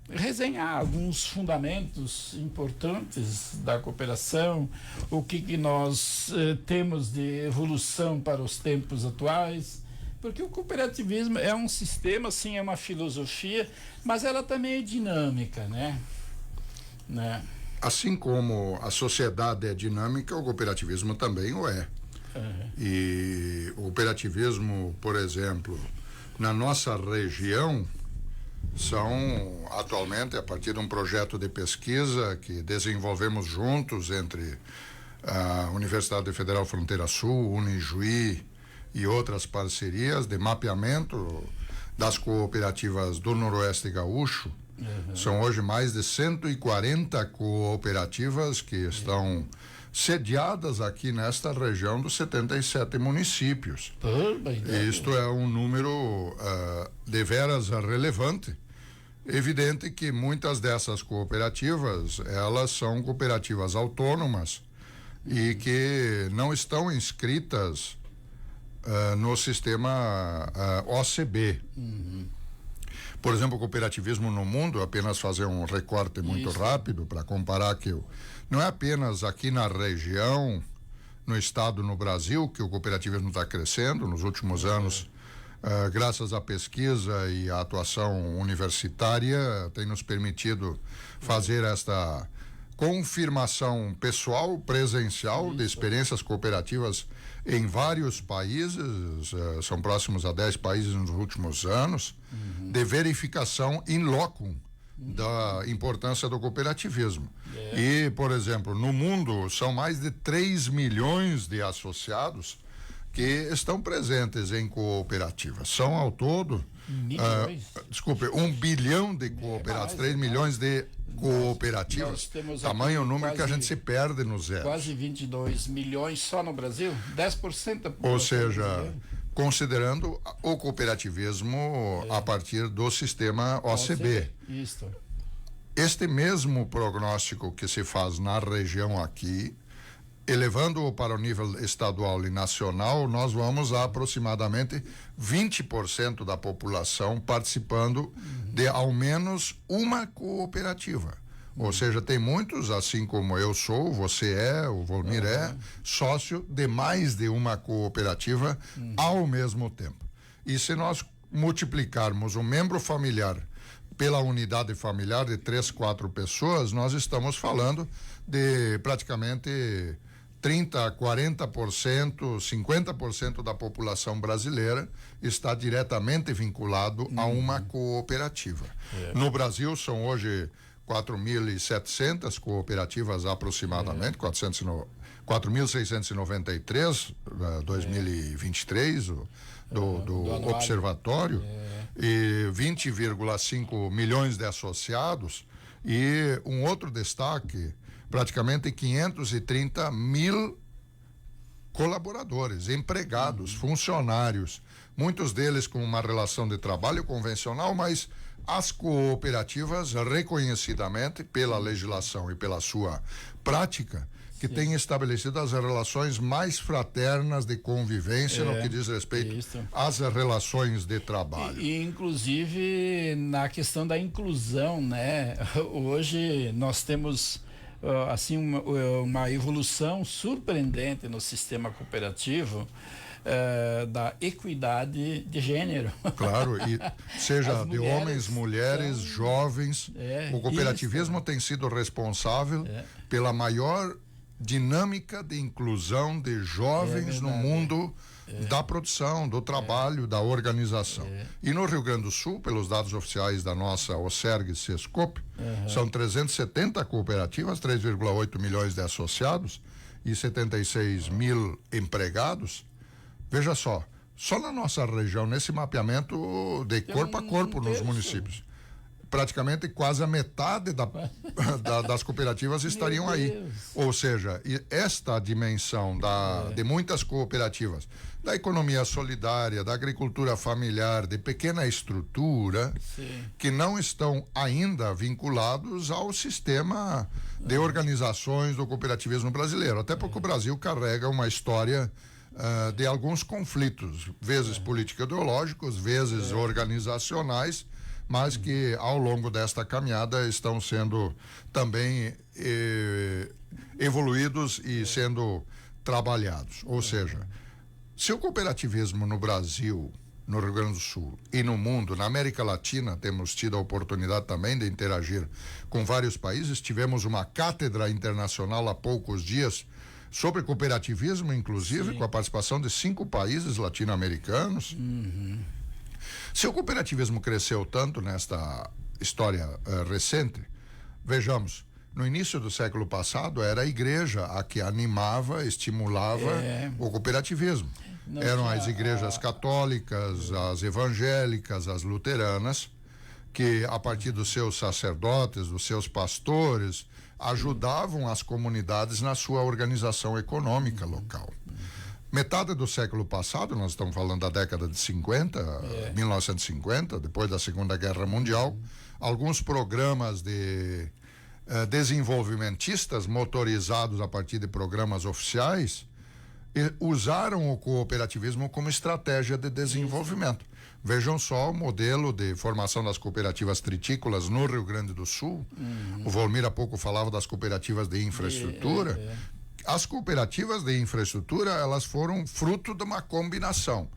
resenhar alguns fundamentos importantes da cooperação, o que nós temos de evolução para os tempos atuais, porque o cooperativismo é um sistema, sim, é uma filosofia, mas ela também é dinâmica, né? Assim como a sociedade é dinâmica, o cooperativismo também o é. E o cooperativismo, por exemplo, na nossa região, são atualmente, a partir de um projeto de pesquisa que desenvolvemos juntos entre a Universidade Federal Fronteira Sul, Unijuí e outras parcerias de mapeamento das cooperativas do Noroeste Gaúcho. São hoje mais de 140 cooperativas que estão sediadas aqui nesta região dos 77 municípios. Isto é um número deveras relevante. Evidente que muitas dessas cooperativas, elas são cooperativas autônomas e que não estão inscritas no sistema OCB. Por exemplo, o cooperativismo no mundo, apenas fazer um recorte muito rápido para comparar que não é apenas aqui na região, no estado, no Brasil, que o cooperativismo está crescendo nos últimos anos, graças à pesquisa e à atuação universitária, tem nos permitido fazer esta confirmação pessoal, presencial, de experiências cooperativas em vários países, são próximos a 10 países nos últimos anos, de verificação in loco da importância do cooperativismo. E, por exemplo, no mundo são mais de 3 milhões de associados que estão presentes em cooperativas. São ao todo, 1 bilhão de cooperativas, 3 milhões de cooperativas. Tamanho número que a gente se perde no zero. Quase 22 milhões só no Brasil, 10% da população. Ou seja, considerando o cooperativismo a partir do sistema OCB. Isso. este mesmo prognóstico que se faz na região aqui, elevando-o para o nível estadual e nacional, nós vamos a aproximadamente 20% da população participando de ao menos uma cooperativa. Ou seja, tem muitos, assim como eu sou, você é, o Volmir é, sócio de mais de uma cooperativa ao mesmo tempo. E se nós multiplicarmos o membro familiar pela unidade familiar de 3, 4 pessoas, nós estamos falando de praticamente 30%, 40%, 50% da população brasileira está diretamente vinculado a uma cooperativa. No Brasil são hoje 4.700 cooperativas aproximadamente, 4.693, 2023, do observatório, e 20,5 milhões de associados, e um outro destaque, praticamente 530 mil colaboradores, empregados, funcionários, muitos deles com uma relação de trabalho convencional, mas as cooperativas, reconhecidamente pela legislação e pela sua prática, que têm estabelecido as relações mais fraternas de convivência no que diz respeito às relações de trabalho. E inclusive na questão da inclusão, né? Hoje nós temos assim uma evolução surpreendente no sistema cooperativo, da equidade de gênero. Claro, e seja de homens, mulheres, jovens, o cooperativismo tem sido responsável pela maior dinâmica de inclusão de jovens no mundo da produção, do trabalho, da organização. E no Rio Grande do Sul, pelos dados oficiais da nossa OCERG Sescop, são 370 cooperativas, 3,8 milhões de associados e 76 mil empregados. Veja só na nossa região, nesse mapeamento de corpo a corpo nos municípios, praticamente quase a metade das cooperativas estariam aí. Ou seja, esta dimensão de muitas cooperativas, da economia solidária, da agricultura familiar, de pequena estrutura, que não estão ainda vinculados ao sistema de organizações do cooperativismo brasileiro. Até porque o Brasil carrega uma história de alguns conflitos, vezes político-ideológicos, vezes organizacionais, mas que ao longo desta caminhada estão sendo também evoluídos e sendo trabalhados. Ou seja, se o cooperativismo no Brasil, no Rio Grande do Sul e no mundo, na América Latina, temos tido a oportunidade também de interagir com vários países, tivemos uma cátedra internacional há poucos dias sobre cooperativismo, inclusive com a participação de 5 países latino-americanos. Se o cooperativismo cresceu tanto nesta história recente, vejamos, no início do século passado era a igreja a que animava, estimulava o cooperativismo. Eram as igrejas católicas, as evangélicas, as luteranas, que a partir dos seus sacerdotes, dos seus pastores, ajudavam as comunidades na sua organização econômica local. Metade do século passado, nós estamos falando da década de 50, 1950, depois da Segunda Guerra Mundial, alguns programas de desenvolvimentistas motorizados a partir de programas oficiais usaram o cooperativismo como estratégia de desenvolvimento. Vejam só o modelo de formação das cooperativas tritícolas no Rio Grande do Sul. O Volmir há pouco falava das cooperativas de infraestrutura. As cooperativas de infraestrutura, elas foram fruto de uma combinação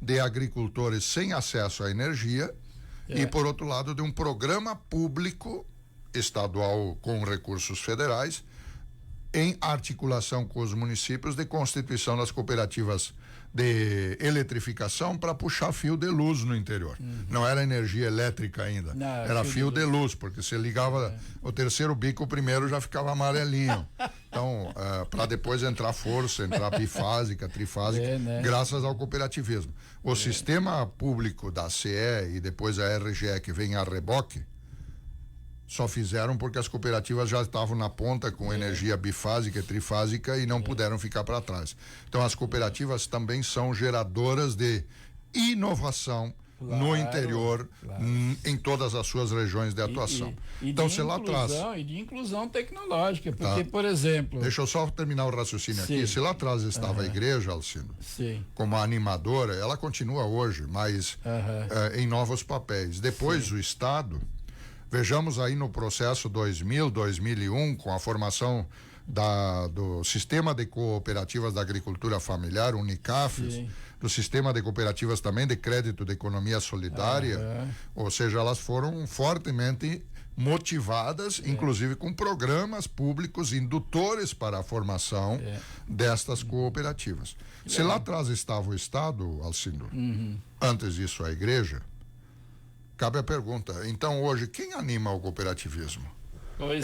de agricultores sem acesso à energia e, por outro lado, de um programa público estadual com recursos federais em articulação com os municípios de constituição das cooperativas de eletrificação para puxar fio de luz no interior. Não era energia elétrica ainda, era fio de luz, porque se ligava o terceiro bico, o primeiro já ficava amarelinho. Então, para depois entrar força, entrar bifásica, trifásica, graças ao cooperativismo. O sistema público da CE e depois a RGE, que vem a reboque, só fizeram porque as cooperativas já estavam na ponta com energia bifásica e trifásica e não puderam ficar para trás. Então as cooperativas também são geradoras de inovação, no interior, em todas as suas regiões de atuação. Então, se lá atrás... E de inclusão tecnológica, porque, por exemplo... Deixa eu só terminar o raciocínio aqui. Se lá atrás estava a igreja, Alcindo, como animadora, ela continua hoje, mas em novos papéis. Depois o Estado, vejamos aí no processo 2000, 2001, com a formação do Sistema de Cooperativas da Agricultura Familiar, Unicafes, do Sistema de Cooperativas também de Crédito de Economia Solidária, ou seja, elas foram fortemente motivadas, inclusive com programas públicos indutores para a formação destas cooperativas. Se lá atrás estava o Estado, Alcindo, antes disso a igreja, cabe a pergunta, então hoje quem anima o cooperativismo?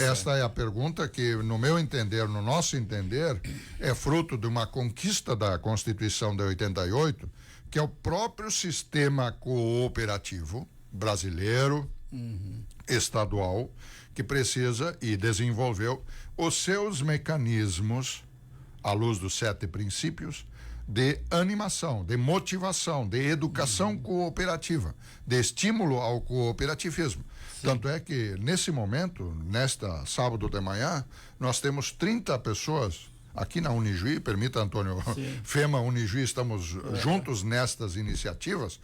Esta é a pergunta que, no meu entender, no nosso entender, é fruto de uma conquista da Constituição de 88, que é o próprio sistema cooperativo brasileiro, estadual, que precisa e desenvolveu os seus mecanismos, à luz dos 7 princípios, de animação, de motivação, de educação cooperativa, de estímulo ao cooperativismo. Tanto é que, nesse momento, nesta sábado de manhã, nós temos 30 pessoas aqui na Unijuí, permita, Antônio, FEMA, Unijuí, estamos juntos nestas iniciativas,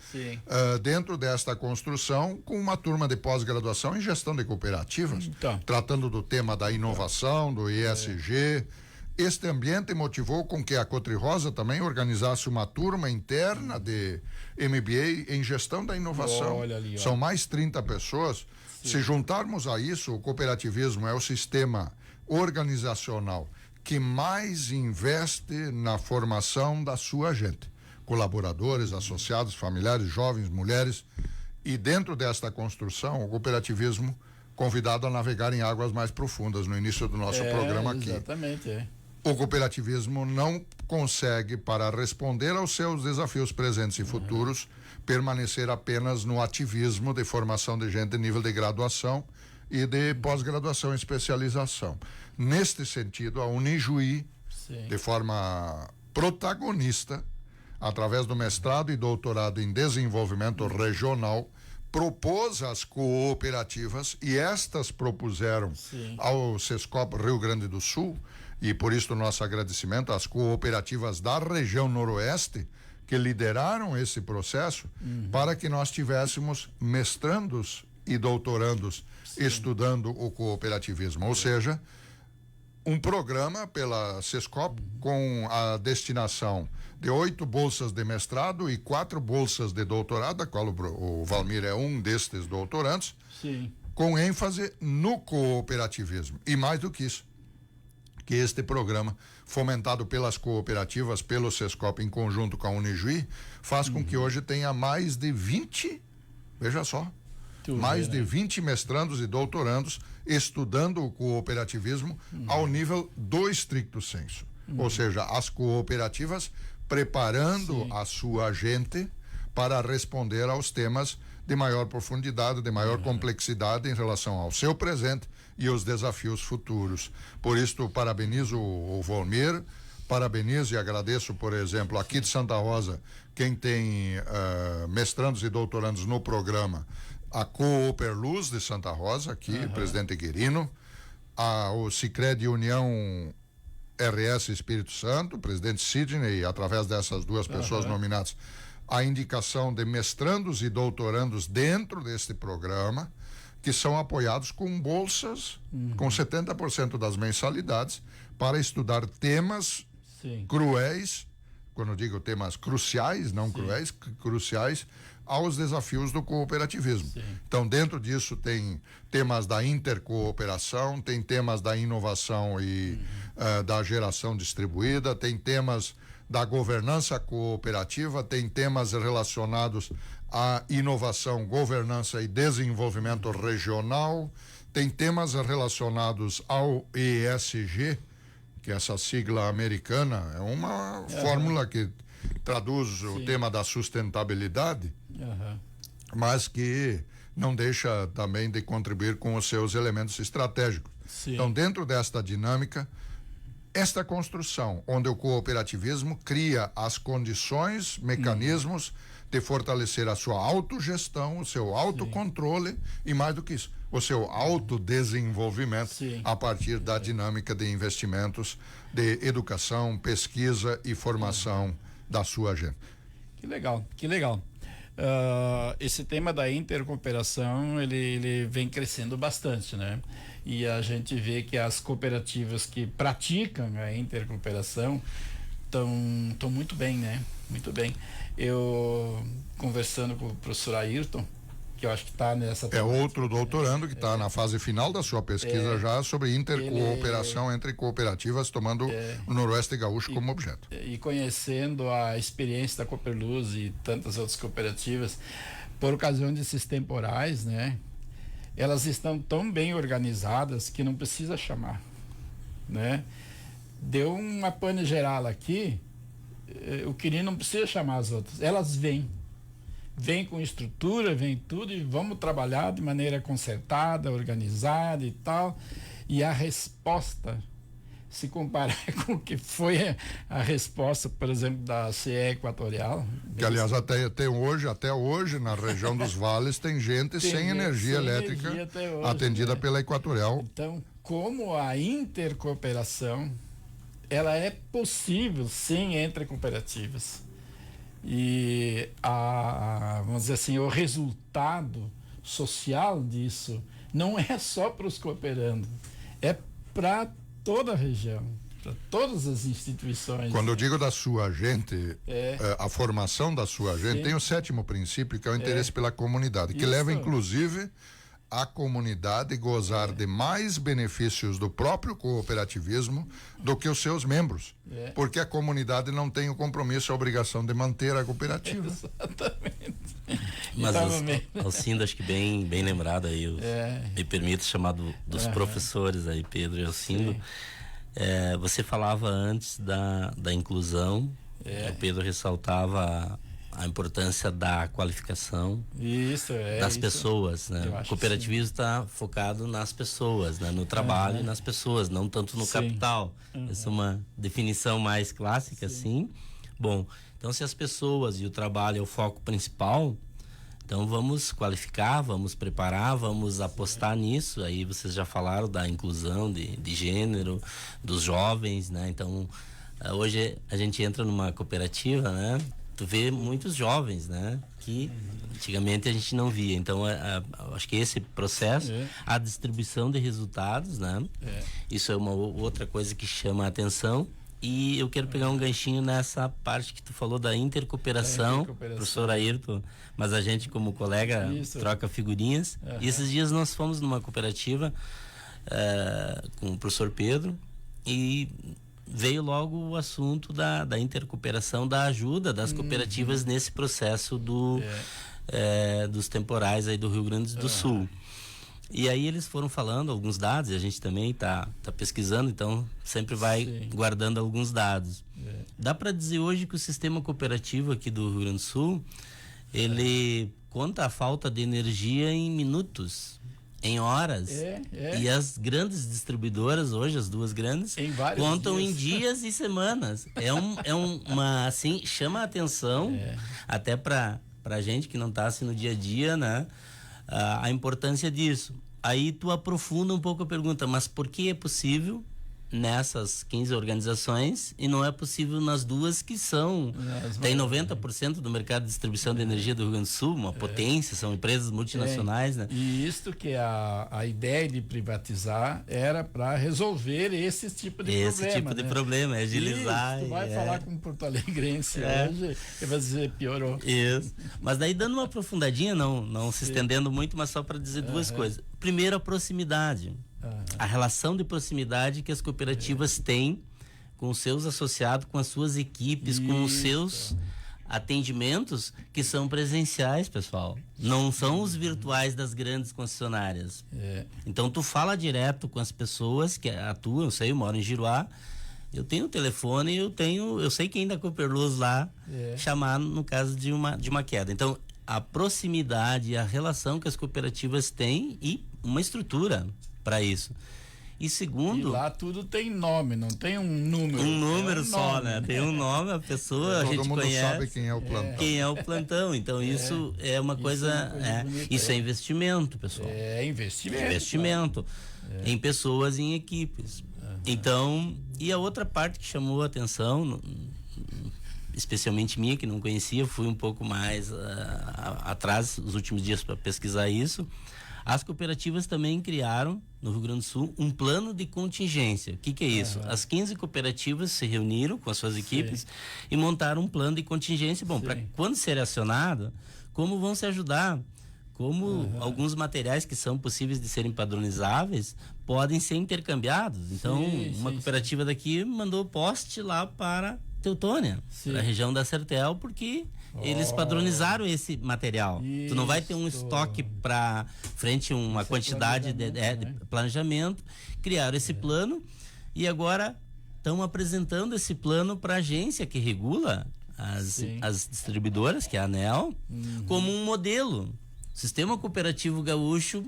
dentro desta construção, com uma turma de pós-graduação em gestão de cooperativas, tratando do tema da inovação, do ESG. Este ambiente motivou com que a Cotrirosa também organizasse uma turma interna de MBA em gestão da inovação. São mais 30 pessoas. Se juntarmos a isso, o cooperativismo é o sistema organizacional que mais investe na formação da sua gente. Colaboradores, associados, familiares, jovens, mulheres. E dentro desta construção, o cooperativismo convidado a navegar em águas mais profundas no início do nosso programa aqui. Exatamente, O cooperativismo não consegue, para responder aos seus desafios presentes e futuros, permanecer apenas no ativismo de formação de gente em nível de graduação e de pós-graduação e especialização. Neste sentido, a Unijuí, de forma protagonista, através do mestrado e doutorado em desenvolvimento regional, propôs às cooperativas, e estas propuseram ao Sescop Rio Grande do Sul, e por isso o nosso agradecimento às cooperativas da região noroeste, que lideraram esse processo, para que nós tivéssemos mestrandos e doutorandos estudando o cooperativismo. Ou seja, um programa pela Sescop com a destinação de 8 bolsas de mestrado e 4 bolsas de doutorado, da qual o Valmir é um destes doutorandos, com ênfase no cooperativismo. E mais do que isso, que este programa, fomentado pelas cooperativas, pelo Sescop em conjunto com a Unijuí, faz com que hoje tenha mais de 20, veja só, de 20 mestrandos e doutorandos estudando o cooperativismo ao nível do estricto sensu. Ou seja, as cooperativas preparando a sua gente para responder aos temas de maior profundidade, de maior complexidade em relação ao seu presente e os desafios futuros. Por isso, parabenizo o Volmir, parabenizo e agradeço, por exemplo, aqui de Santa Rosa, quem tem mestrandos e doutorandos no programa, a Cooperluz de Santa Rosa, aqui, presidente Guerino, o Sicredi União RS Espírito Santo, presidente Sidney, através dessas duas pessoas nominadas, a indicação de mestrandos e doutorandos dentro deste programa, que são apoiados com bolsas, com 70% das mensalidades, para estudar temas cruéis, quando eu digo temas cruciais, não cruéis, cruciais, aos desafios do cooperativismo. Então, dentro disso tem temas da intercooperação, tem temas da inovação e da geração distribuída, tem temas da governança cooperativa, tem temas relacionados à inovação, governança e desenvolvimento regional, tem temas relacionados ao ESG, que essa sigla americana é uma fórmula que traduz o tema da sustentabilidade, mas que não deixa também de contribuir com os seus elementos estratégicos. Então, dentro desta dinâmica, esta construção, onde o cooperativismo cria as condições, mecanismos de fortalecer a sua autogestão, o seu autocontrole e, mais do que isso, o seu autodesenvolvimento a partir da dinâmica de investimentos, de educação, pesquisa e formação da sua gente. Que legal, que legal. Esse tema da intercooperação, ele vem crescendo bastante, né? E a gente vê que as cooperativas que praticam a intercooperação estão muito bem, né? Muito bem. Eu, conversando com o professor Ayrton, que eu acho que está nessa... É outro doutorando que está na fase final da sua pesquisa já sobre intercooperação entre cooperativas, tomando o Noroeste Gaúcho como objeto. E conhecendo a experiência da Cooperluz e tantas outras cooperativas, por ocasião desses temporais, né? Elas estão tão bem organizadas que não precisa chamar, né? Deu uma pane geral aqui, o querido não precisa chamar as outras, elas vêm com estrutura, vem tudo e vamos trabalhar de maneira concertada, organizada e tal, e a resposta, se comparar com o que foi a resposta, por exemplo, da CE Equatorial. Que, aliás, até hoje, na região dos vales, tem gente sem energia elétrica atendida pela Equatorial. Então, como a intercooperação, ela é possível, sim, entre cooperativas. E, vamos dizer assim, o resultado social disso não é só para os cooperandos, é para toda a região, para todas as instituições. Quando eu digo da sua gente, a formação da sua gente, tem o 7º princípio, que é o interesse pela comunidade, que leva, inclusive, a comunidade gozar de mais benefícios do próprio cooperativismo do que os seus membros, porque a comunidade não tem o compromisso e a obrigação de manter a cooperativa. Exatamente. Mas Alcindo, acho que bem lembrado aí, me permito chamar dos professores aí, Pedro e Alcindo. Você falava antes da inclusão, o Pedro ressaltava a importância da qualificação das pessoas, né? O cooperativismo está focado nas pessoas, né? No trabalho e nas pessoas, não tanto no capital. Essa é uma definição mais clássica, assim. Bom, então se as pessoas e o trabalho é o foco principal, então vamos qualificar, vamos preparar, vamos apostar nisso. Aí vocês já falaram da inclusão de gênero, dos jovens, né? Então, hoje a gente entra numa cooperativa, né? Tu vê muitos jovens, né? Que antigamente a gente não via. Então, acho que esse processo, a distribuição de resultados, né? Isso é uma outra coisa que chama a atenção. E eu quero pegar um ganchinho nessa parte que tu falou da intercooperação, professor Ayrton, mas a gente como colega troca figurinhas. E esses dias nós fomos numa cooperativa com o professor Pedro e veio logo o assunto da intercooperação, da ajuda das cooperativas nesse processo dos temporais aí do Rio Grande do Sul. E aí eles foram falando alguns dados, e a gente também tá pesquisando, então sempre vai guardando alguns dados. Dá para dizer hoje que o sistema cooperativo aqui do Rio Grande do Sul, ele conta a falta de energia em minutos, em horas. E as grandes distribuidoras hoje, as duas grandes, contam em dias e semanas. É uma assim, chama a atenção até para gente que não está assim no dia a dia, né? A importância disso. Aí tu aprofunda um pouco a pergunta, mas por que é possível nessas 15 organizações e não é possível nas duas que são, tem 90% do mercado de distribuição de energia do Rio Grande do Sul, uma potência, são empresas multinacionais, né? E isto que a ideia de privatizar era para resolver esse tipo de problema. Esse tipo de problema, agilizar. Tu vai falar com um porto-alegrense hoje e vai dizer, piorou. Isso. Mas daí dando uma aprofundadinha, não se estendendo muito, mas só para dizer duas coisas. Primeiro, a proximidade. A relação de proximidade que as cooperativas têm com os seus associados, com as suas equipes, com os seus atendimentos que são presenciais, pessoal. Não são os virtuais das grandes concessionárias. Então tu fala direto com as pessoas que atuam, eu sei, eu moro em Giruá, eu tenho o telefone, eu sei quem da Cooperluz lá chamar no caso de uma queda. Então a proximidade, a relação que as cooperativas têm e uma estrutura para isso. E segundo... E lá tudo tem nome, não tem um número. Um número só, né? Tem um nome, a pessoa, a gente Todo mundo conhece. sabe quem é o plantão. Quem é o plantão. Então isso é uma coisa... Isso é investimento, pessoal. É investimento. Investimento em pessoas e em equipes. Então, e a outra parte que chamou a atenção, especialmente minha, que não conhecia, fui um pouco mais atrás, os últimos dias, para pesquisar isso. As cooperativas também criaram, no Rio Grande do Sul, um plano de contingência. O que é isso? As 15 cooperativas se reuniram com as suas equipes e montaram um plano de contingência. Bom, para quando ser acionado, como vão se ajudar? Como alguns materiais que são possíveis de serem padronizáveis podem ser intercambiados. Então, uma cooperativa daqui mandou poste lá para Teutônia, para a região da Sertel, porque eles padronizaram esse material. Tu não vai ter um estoque para frente uma quantidade de planejamento. Criaram esse plano e agora estão apresentando esse plano para a agência que regula as distribuidoras, que é a ANEEL, como um modelo. O Sistema Cooperativo Gaúcho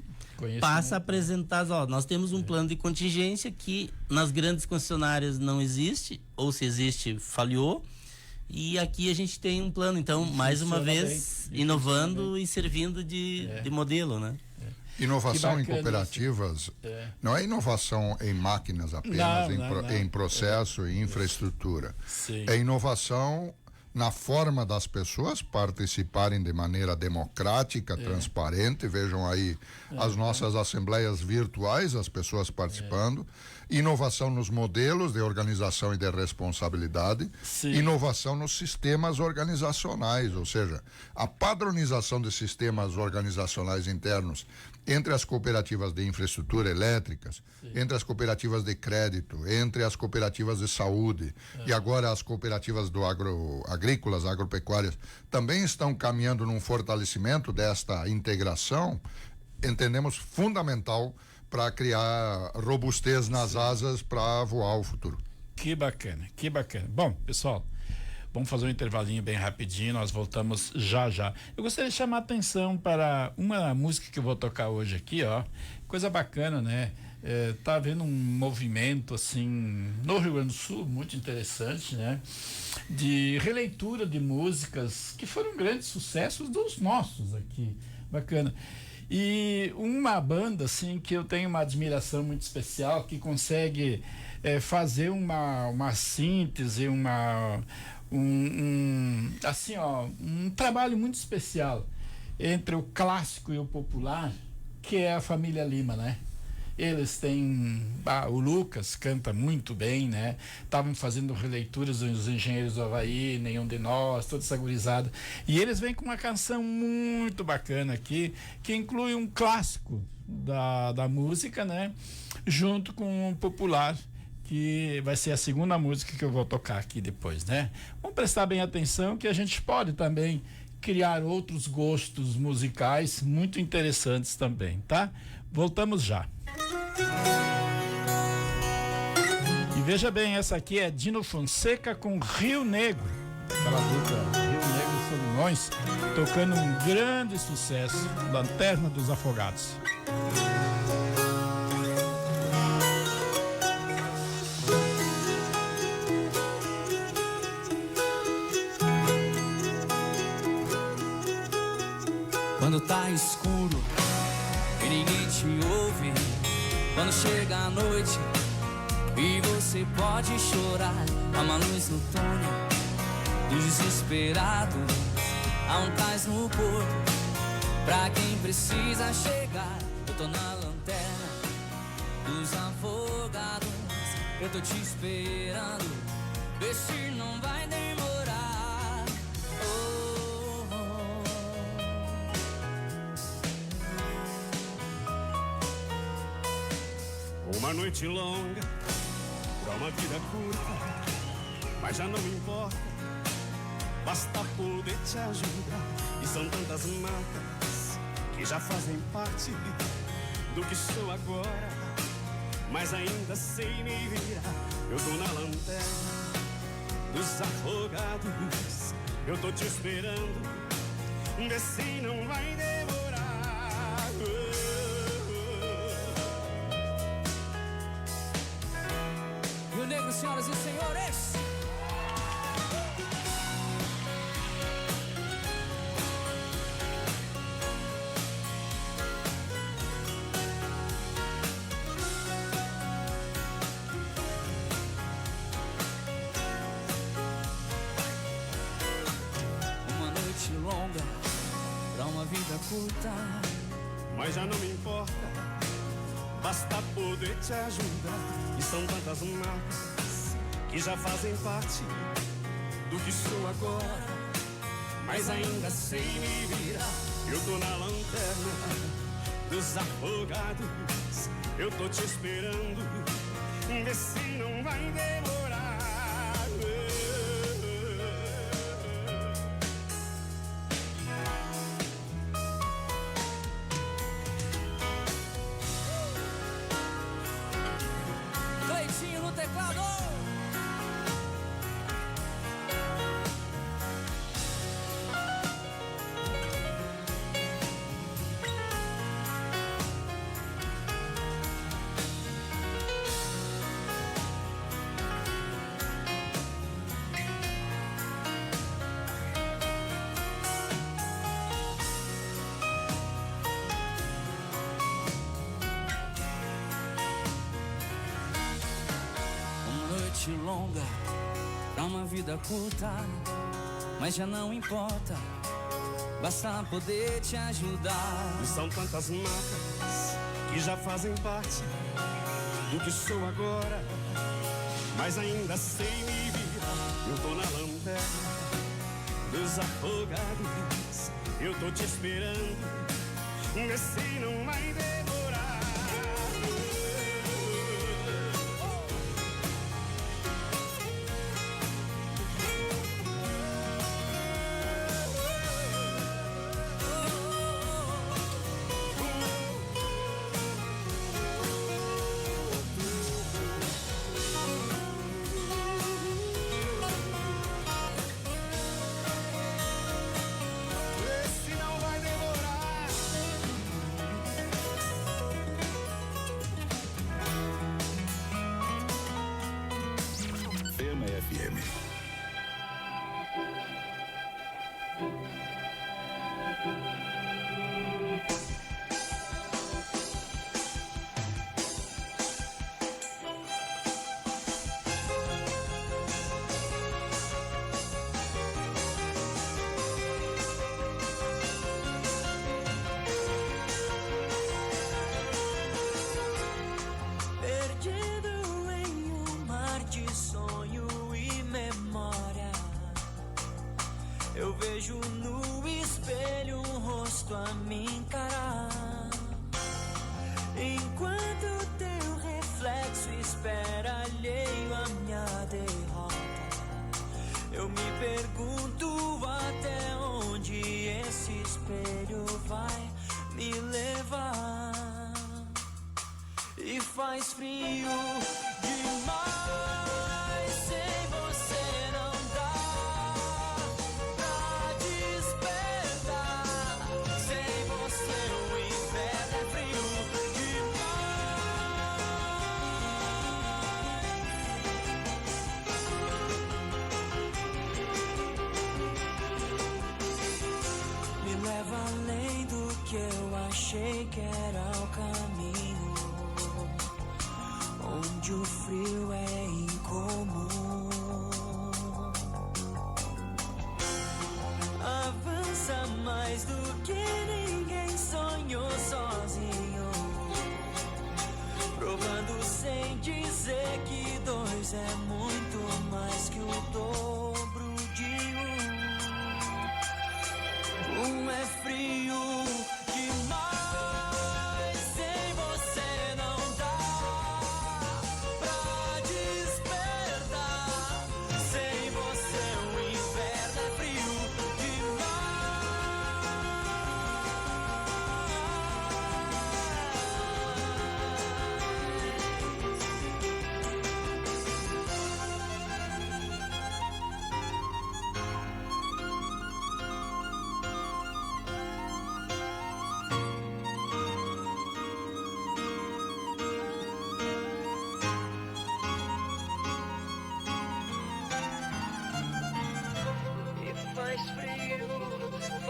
passa a apresentar, nós temos um plano de contingência que nas grandes concessionárias não existe, ou se existe, falhou, e aqui a gente tem um plano. Então, mais uma vez, inovando e servindo de modelo, né? Inovação em cooperativas não é inovação em máquinas apenas, em processo e infraestrutura. É inovação na forma das pessoas participarem de maneira democrática, transparente. Vejam aí as nossas assembleias virtuais, as pessoas participando. Inovação nos modelos de organização e de responsabilidade. Inovação nos sistemas organizacionais, ou seja, a padronização de sistemas organizacionais internos entre as cooperativas de infraestrutura elétricas, entre as cooperativas de crédito, entre as cooperativas de saúde e agora as cooperativas do agrícolas, agropecuárias, também estão caminhando num fortalecimento desta integração, entendemos fundamental para criar robustez nas asas para voar o futuro. Que bacana, que bacana. Bom, pessoal, vamos fazer um intervalinho bem rapidinho, nós voltamos já já. Eu gostaria de chamar a atenção para uma música que eu vou tocar hoje aqui, ó. Coisa bacana, né? Tá havendo um movimento assim no Rio Grande do Sul muito interessante, né? De releitura de músicas que foram grandes sucessos dos nossos aqui. Bacana. E uma banda assim que eu tenho uma admiração muito especial, que consegue fazer uma síntese, um trabalho muito especial entre o clássico e o popular, que é a família Lima, né? Eles têm, o Lucas canta muito bem, né? Estavam fazendo releituras dos Engenheiros do Havaí, Nenhum de Nós, toda essa gurizada. E eles vêm com uma canção muito bacana aqui, que inclui um clássico da música, né? Junto com um popular, que vai ser a segunda música que eu vou tocar aqui depois, né? Vamos prestar bem atenção que a gente pode também criar outros gostos musicais muito interessantes também, tá? Voltamos já. E veja bem, essa aqui é Dino Fonseca com Rio Negro, aquela dupla Rio Negro e Solimões, tocando um grande sucesso, Lanterna dos Afogados. Quando tá escuro e ninguém te ouve, quando chega a noite e você pode chorar, há uma luz no túnel dos desesperados, há um cais no porto pra quem precisa chegar. Eu tô na lanterna dos afogados, eu tô te esperando, vê se não vai demorar. Uma noite longa pra uma vida curta, mas já não importa, basta poder te ajudar. E são tantas marcas que já fazem parte do que sou agora, mas ainda sei me virar. Eu tô na lanterna dos afogados, eu tô te esperando, vê se não vai demorar. senhoras e senhores. Uma noite longa pra uma vida curta, mas já não me importa, basta poder te ajudar. E são tantas marcas que já fazem parte do que sou agora, mas ainda sei me virar. Eu tô na lanterna dos afogados, eu tô te esperando, vê se não vai demorar. Cleitinho no teclado. Longa pra uma vida curta, mas já não importa, basta poder te ajudar. E são tantas marcas que já fazem parte do que sou agora, mas ainda sei me virar. Eu tô na lanterna dos afogados, eu tô te esperando, vê se não vai demorar. Faz frio demais, sem você não dá pra despertar. Sem você o inverno é frio demais. Me leva além do que eu achei que era o caminho, onde o frio é incomum. Avança mais do que ninguém sonhou sozinho, provando sem dizer que dois é muito mais que o dobro de um é frio demais.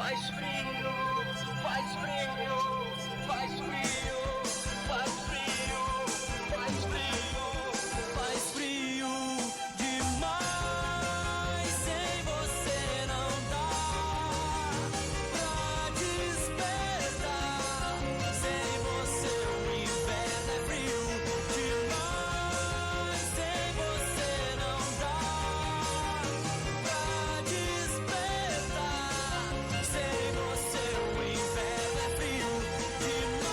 Faz frio, faz frio, faz frio, faz frio, faz frio, faz frio demais. Sem você não dá pra despertar. Sem você o inverno é frio demais. Sem você não dá pra despertar. Sem você o inverno é frio demais.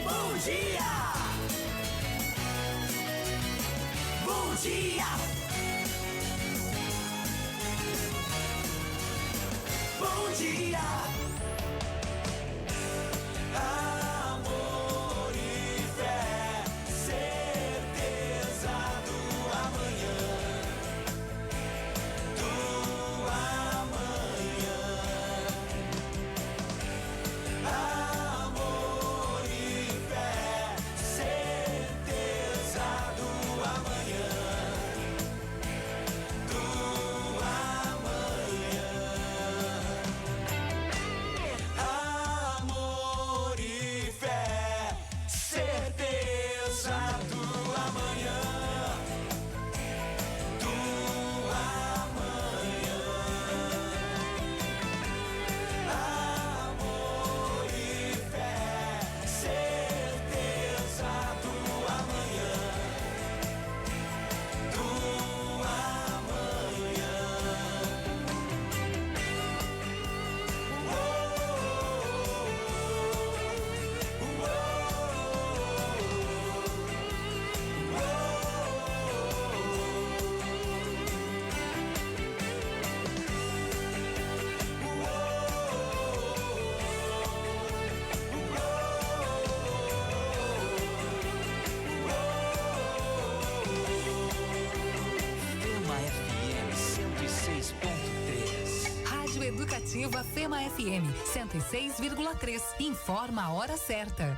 Bom dia! Bom dia! Bom dia! Amor e fé, certeza do amanhã, do amanhã. Amor e fé, certeza do amanhã, do amanhã. Amor e fé, certeza do amanhã, do amanhã. Amor e fé, certeza do amanhã, do amanhã. Fema FM 106.3. Rádio Educativa Fema FM 106,3. Informa a hora certa.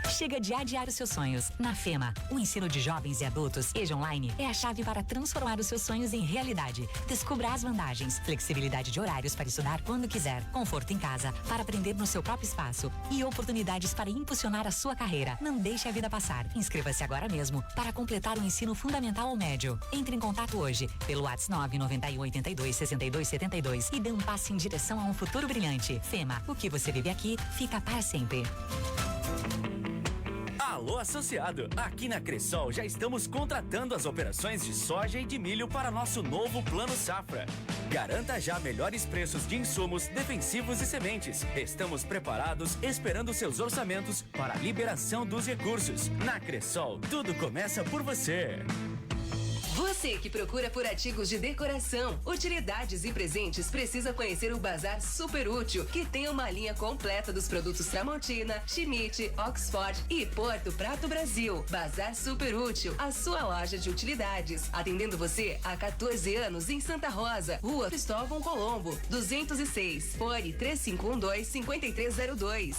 Chega de adiar os seus sonhos. Na FEMA, o ensino de jovens e adultos, EJA Online, é a chave para transformar os seus sonhos em realidade. Descubra as vantagens, flexibilidade de horários para estudar quando quiser, conforto em casa, para aprender no seu próprio espaço e oportunidades para impulsionar a sua carreira. Não deixe a vida passar. Inscreva-se agora mesmo para completar o ensino fundamental ou médio. Entre em contato hoje pelo WhatsApp 991826272 e dê um passo em direção a um futuro brilhante. FEMA, o que você vive aqui, fica para sempre. Alô, associado! Aqui na Cressol já estamos contratando as operações de soja e de milho para nosso novo Plano Safra. Garanta já melhores preços de insumos, defensivos e sementes. Estamos preparados, esperando seus orçamentos para a liberação dos recursos. Na Cressol, tudo começa por você. Você que procura por artigos de decoração, utilidades e presentes precisa conhecer o Bazar Super Útil, que tem uma linha completa dos produtos Tramontina, Schmidt, Oxford e Porto Prato Brasil. Bazar Super Útil, a sua loja de utilidades. Atendendo você há 14 anos em Santa Rosa, Rua Cristóvão Colombo, 206. Fone 3512-5302.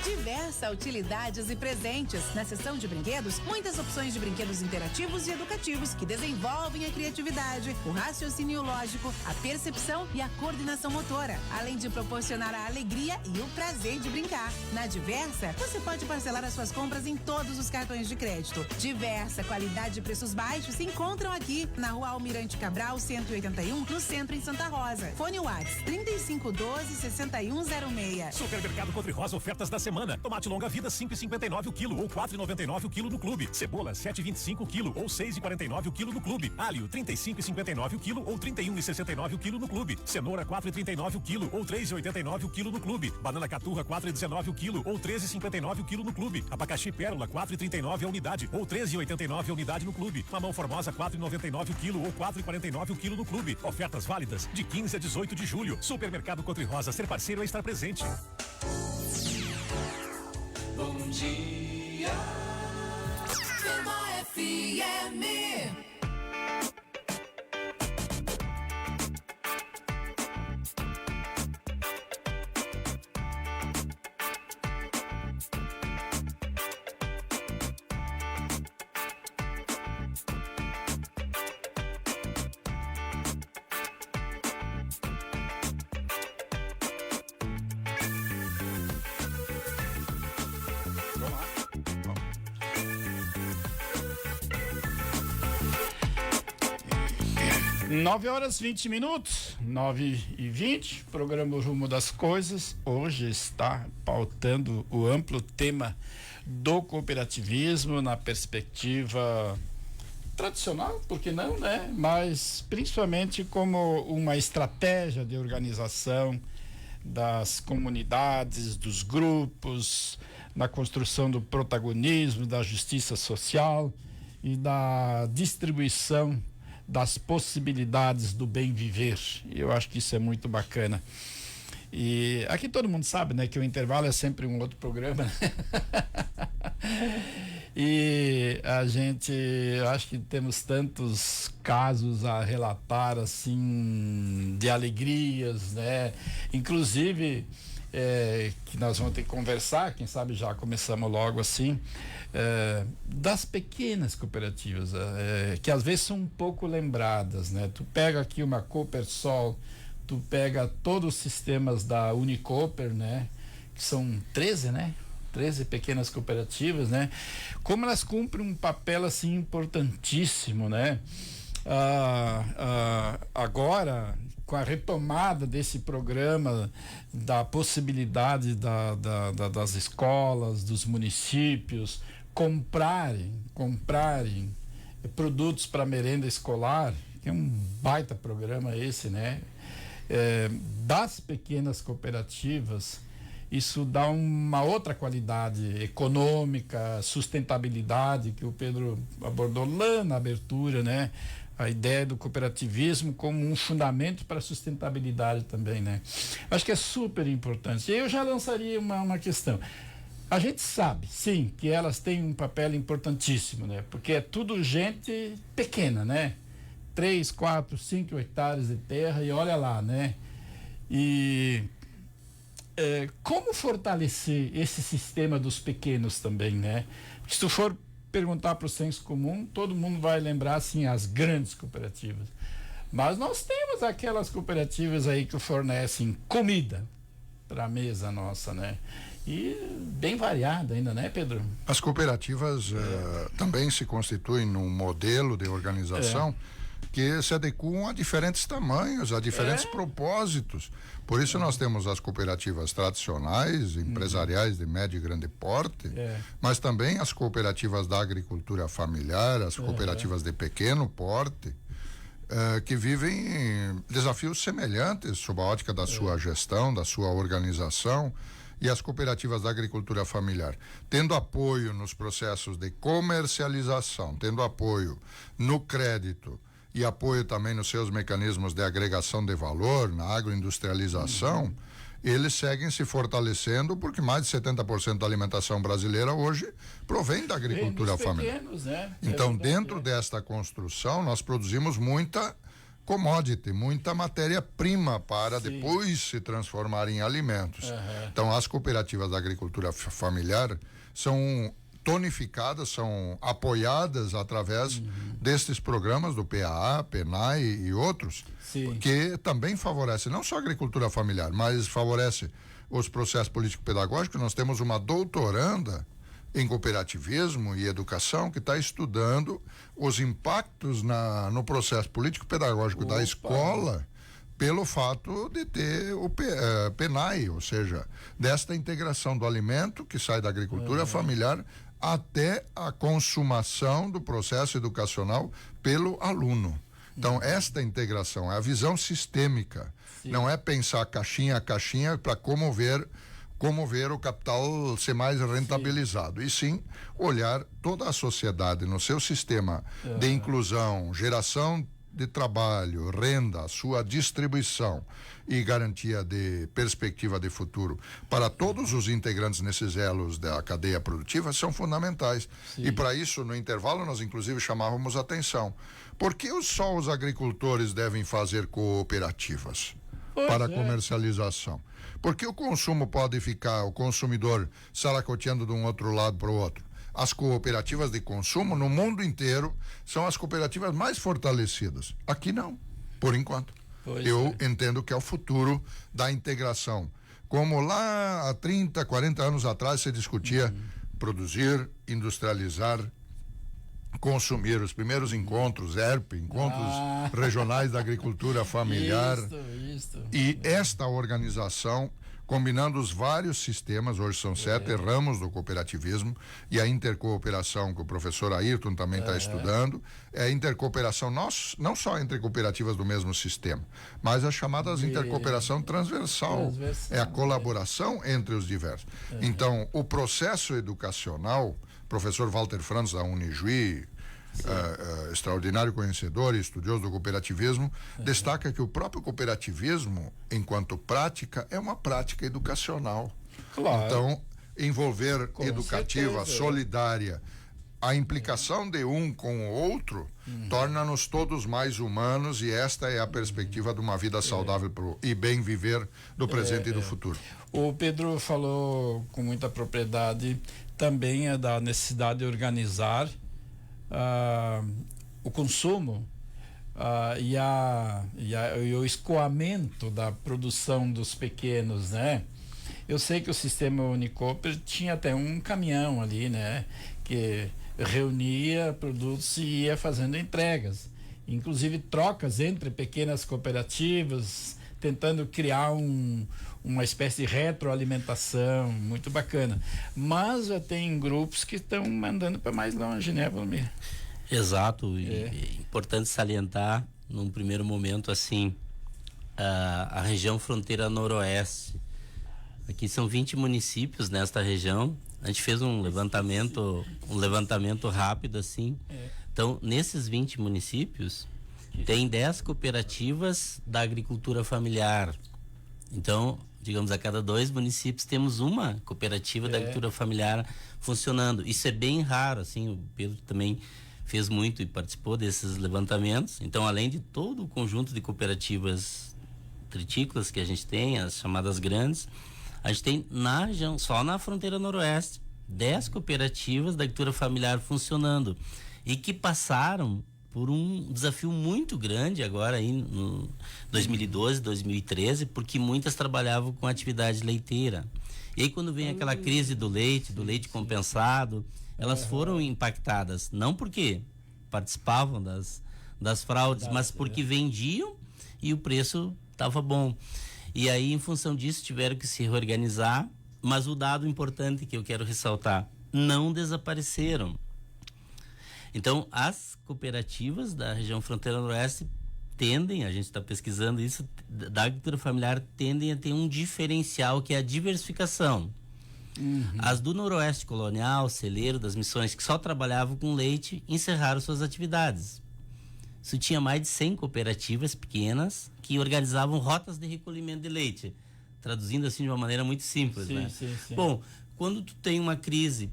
Diversa utilidades e presentes. Na seção de brinquedos, muitas opções de brinquedos interativos e educativos que desenvolvem a criatividade, o raciocínio lógico, a percepção e a coordenação motora, além de proporcionar a alegria e o prazer de brincar. Na Diversa, você pode parcelar as suas compras em todos os cartões de crédito. Diversa, qualidade e preços baixos se encontram aqui, na Rua Almirante Cabral, 181, no centro em Santa Rosa. Fone WhatsApp 3512-6106. Supermercado Country Rosa, ofertas da semana. Tomate longa vida 5,59 o quilo ou 4,99 o quilo no clube. Cebola 7,25 o quilo ou 6,49 o quilo no clube. Alho 35,59 o quilo ou 31,69 o quilo no clube. Cenoura 4,39 o quilo ou 3,89 o quilo no clube. Banana caturra 4,19 o quilo ou 13,59 o quilo no clube. Abacaxi pérola 4,39 a unidade ou 13,89 a unidade no clube. Mamão formosa 4,99 o quilo ou 4,49 o quilo no clube. Ofertas válidas de 15 a 18 de julho. Supermercado Country Rosa, ser parceiro é estar presente. Bom dia, Fema FM. 9h20, 9h20, programa O Rumo das Coisas. Hoje está pautando o amplo tema do cooperativismo na perspectiva tradicional, por que não, né? Mas principalmente como uma estratégia de organização das comunidades, dos grupos, na construção do protagonismo, da justiça social e da distribuição das possibilidades do bem viver. Eu acho que isso é muito bacana. E aqui todo mundo sabe, né, que o intervalo é sempre um outro programa. E a gente, acho que temos tantos casos a relatar, assim, de alegrias, né? Inclusive, que nós vamos ter que conversar, quem sabe já começamos logo assim, das pequenas cooperativas, que às vezes são um pouco lembradas, né? Tu pega aqui uma Coopersol, tu pega todos os sistemas da Unicoper, né? Que são 13, né? 13 pequenas cooperativas, né? Como elas cumprem um papel assim importantíssimo, né? Agora, com a retomada desse programa, da possibilidade das escolas, dos municípios comprarem produtos para merenda escolar, que é um baita programa esse, né? Das pequenas cooperativas, isso dá uma outra qualidade econômica, sustentabilidade, que o Pedro abordou lá na abertura, né? A ideia do cooperativismo como um fundamento para a sustentabilidade também, né? Acho que é super importante. E eu já lançaria uma questão. A gente sabe, sim, que elas têm um papel importantíssimo, né? Porque é tudo gente pequena, né? 3, 4, 5 hectares de terra e olha lá, né? E como fortalecer esse sistema dos pequenos também, né? Porque se tu for perguntar para o senso comum, todo mundo vai lembrar, assim, as grandes cooperativas. Mas nós temos aquelas cooperativas aí que fornecem comida para a mesa nossa, né? E bem variada ainda, né, Pedro? As cooperativas também se constituem num modelo de organização que se adequam a diferentes tamanhos, a diferentes propósitos. Por isso nós temos as cooperativas tradicionais, empresariais de médio e grande porte, mas também as cooperativas da agricultura familiar, as cooperativas de pequeno porte, que vivem desafios semelhantes sob a ótica da sua gestão, da sua organização, e as cooperativas da agricultura familiar, tendo apoio nos processos de comercialização, tendo apoio no crédito, e apoio também nos seus mecanismos de agregação de valor, na agroindustrialização, eles seguem se fortalecendo, porque mais de 70% da alimentação brasileira hoje provém da agricultura familiar. Né? Então, dentro desta construção, nós produzimos muita commodity, muita matéria-prima para depois se transformar em alimentos. Então, as cooperativas da agricultura familiar são tonificadas, são apoiadas através destes programas do PAA, PENAI e outros, que também favorece não só a agricultura familiar, mas favorece os processos político-pedagógicos. Nós temos uma doutoranda em cooperativismo e educação que está estudando os impactos no processo político-pedagógico da escola pelo fato de ter o PENAI, ou seja, desta integração do alimento que sai da agricultura familiar até a consumação do processo educacional pelo aluno. Então, esta integração é a visão sistêmica, não é pensar caixinha a caixinha para como ver o capital ser mais rentabilizado, e sim olhar toda a sociedade no seu sistema de inclusão, geração de trabalho, renda, sua distribuição e garantia de perspectiva de futuro para todos os integrantes nesses elos da cadeia produtiva são fundamentais. E para isso, no intervalo, nós inclusive chamávamos atenção. Por que só os agricultores devem fazer cooperativas para comercialização? Porque o consumo pode ficar, o consumidor saracoteando de um outro lado para o outro. As cooperativas de consumo no mundo inteiro são as cooperativas mais fortalecidas. Aqui não, por enquanto. Eu entendo que é o futuro da integração. Como lá há 30, 40 anos atrás se discutia produzir, industrializar consumir os primeiros encontros, encontros regionais da agricultura familiar. Isso. E esta organização, combinando os vários sistemas, hoje são 7 ramos do cooperativismo, e a intercooperação que o professor Ayrton também está estudando, é a intercooperação não só entre cooperativas do mesmo sistema, mas as chamadas intercooperação transversal, é a colaboração entre os diversos. Então, o processo educacional, professor Walter Franz da Unijuí, extraordinário conhecedor e estudioso do cooperativismo, destaca que o próprio cooperativismo, enquanto prática, é uma prática educacional. Claro. Então, envolver educativa, certeza, solidária, a implicação de um com o outro torna-nos todos mais humanos, e esta é a perspectiva de uma vida saudável e bem viver do presente e do futuro. O Pedro falou com muita propriedade também da necessidade de organizar o consumo e o escoamento da produção dos pequenos, né? Eu sei que o sistema Unicoper tinha até um caminhão ali, né? Que reunia produtos e ia fazendo entregas, inclusive trocas entre pequenas cooperativas, tentando criar uma espécie de retroalimentação muito bacana. Mas já tem grupos que estão mandando para mais longe, né, Valmir? Exato. E é importante salientar, num primeiro momento, assim, a região fronteira noroeste. Aqui são 20 municípios nesta região. A gente fez um levantamento rápido, assim. Então, nesses 20 municípios, tem 10 cooperativas da agricultura familiar. Então, digamos, a cada 2 municípios temos uma cooperativa da agricultura familiar funcionando. Isso é bem raro, assim. O Pedro também fez muito e participou desses levantamentos. Então, além de todo o conjunto de cooperativas tritícolas que a gente tem, as chamadas grandes, a gente tem na região, só na fronteira noroeste, 10 cooperativas da agricultura familiar funcionando, e que passaram por um desafio muito grande agora aí no 2012, 2013, porque muitas trabalhavam com atividade leiteira. E aí, quando vem aquela crise do leite compensado, elas foram impactadas, não porque participavam das fraudes, mas porque vendiam e o preço estava bom. E aí, em função disso, tiveram que se reorganizar, mas o dado importante que eu quero ressaltar, não desapareceram. Então, as cooperativas da região fronteira noroeste tendem, a gente está pesquisando isso, da agricultura familiar, tendem a ter um diferencial, que é a diversificação. As do noroeste colonial, Celeiro, das Missões, que só trabalhavam com leite, encerraram suas atividades. Isso tinha mais de 100 cooperativas pequenas que organizavam rotas de recolhimento de leite, traduzindo assim de uma maneira muito simples, né? Sim. Bom, quando tu tem uma crise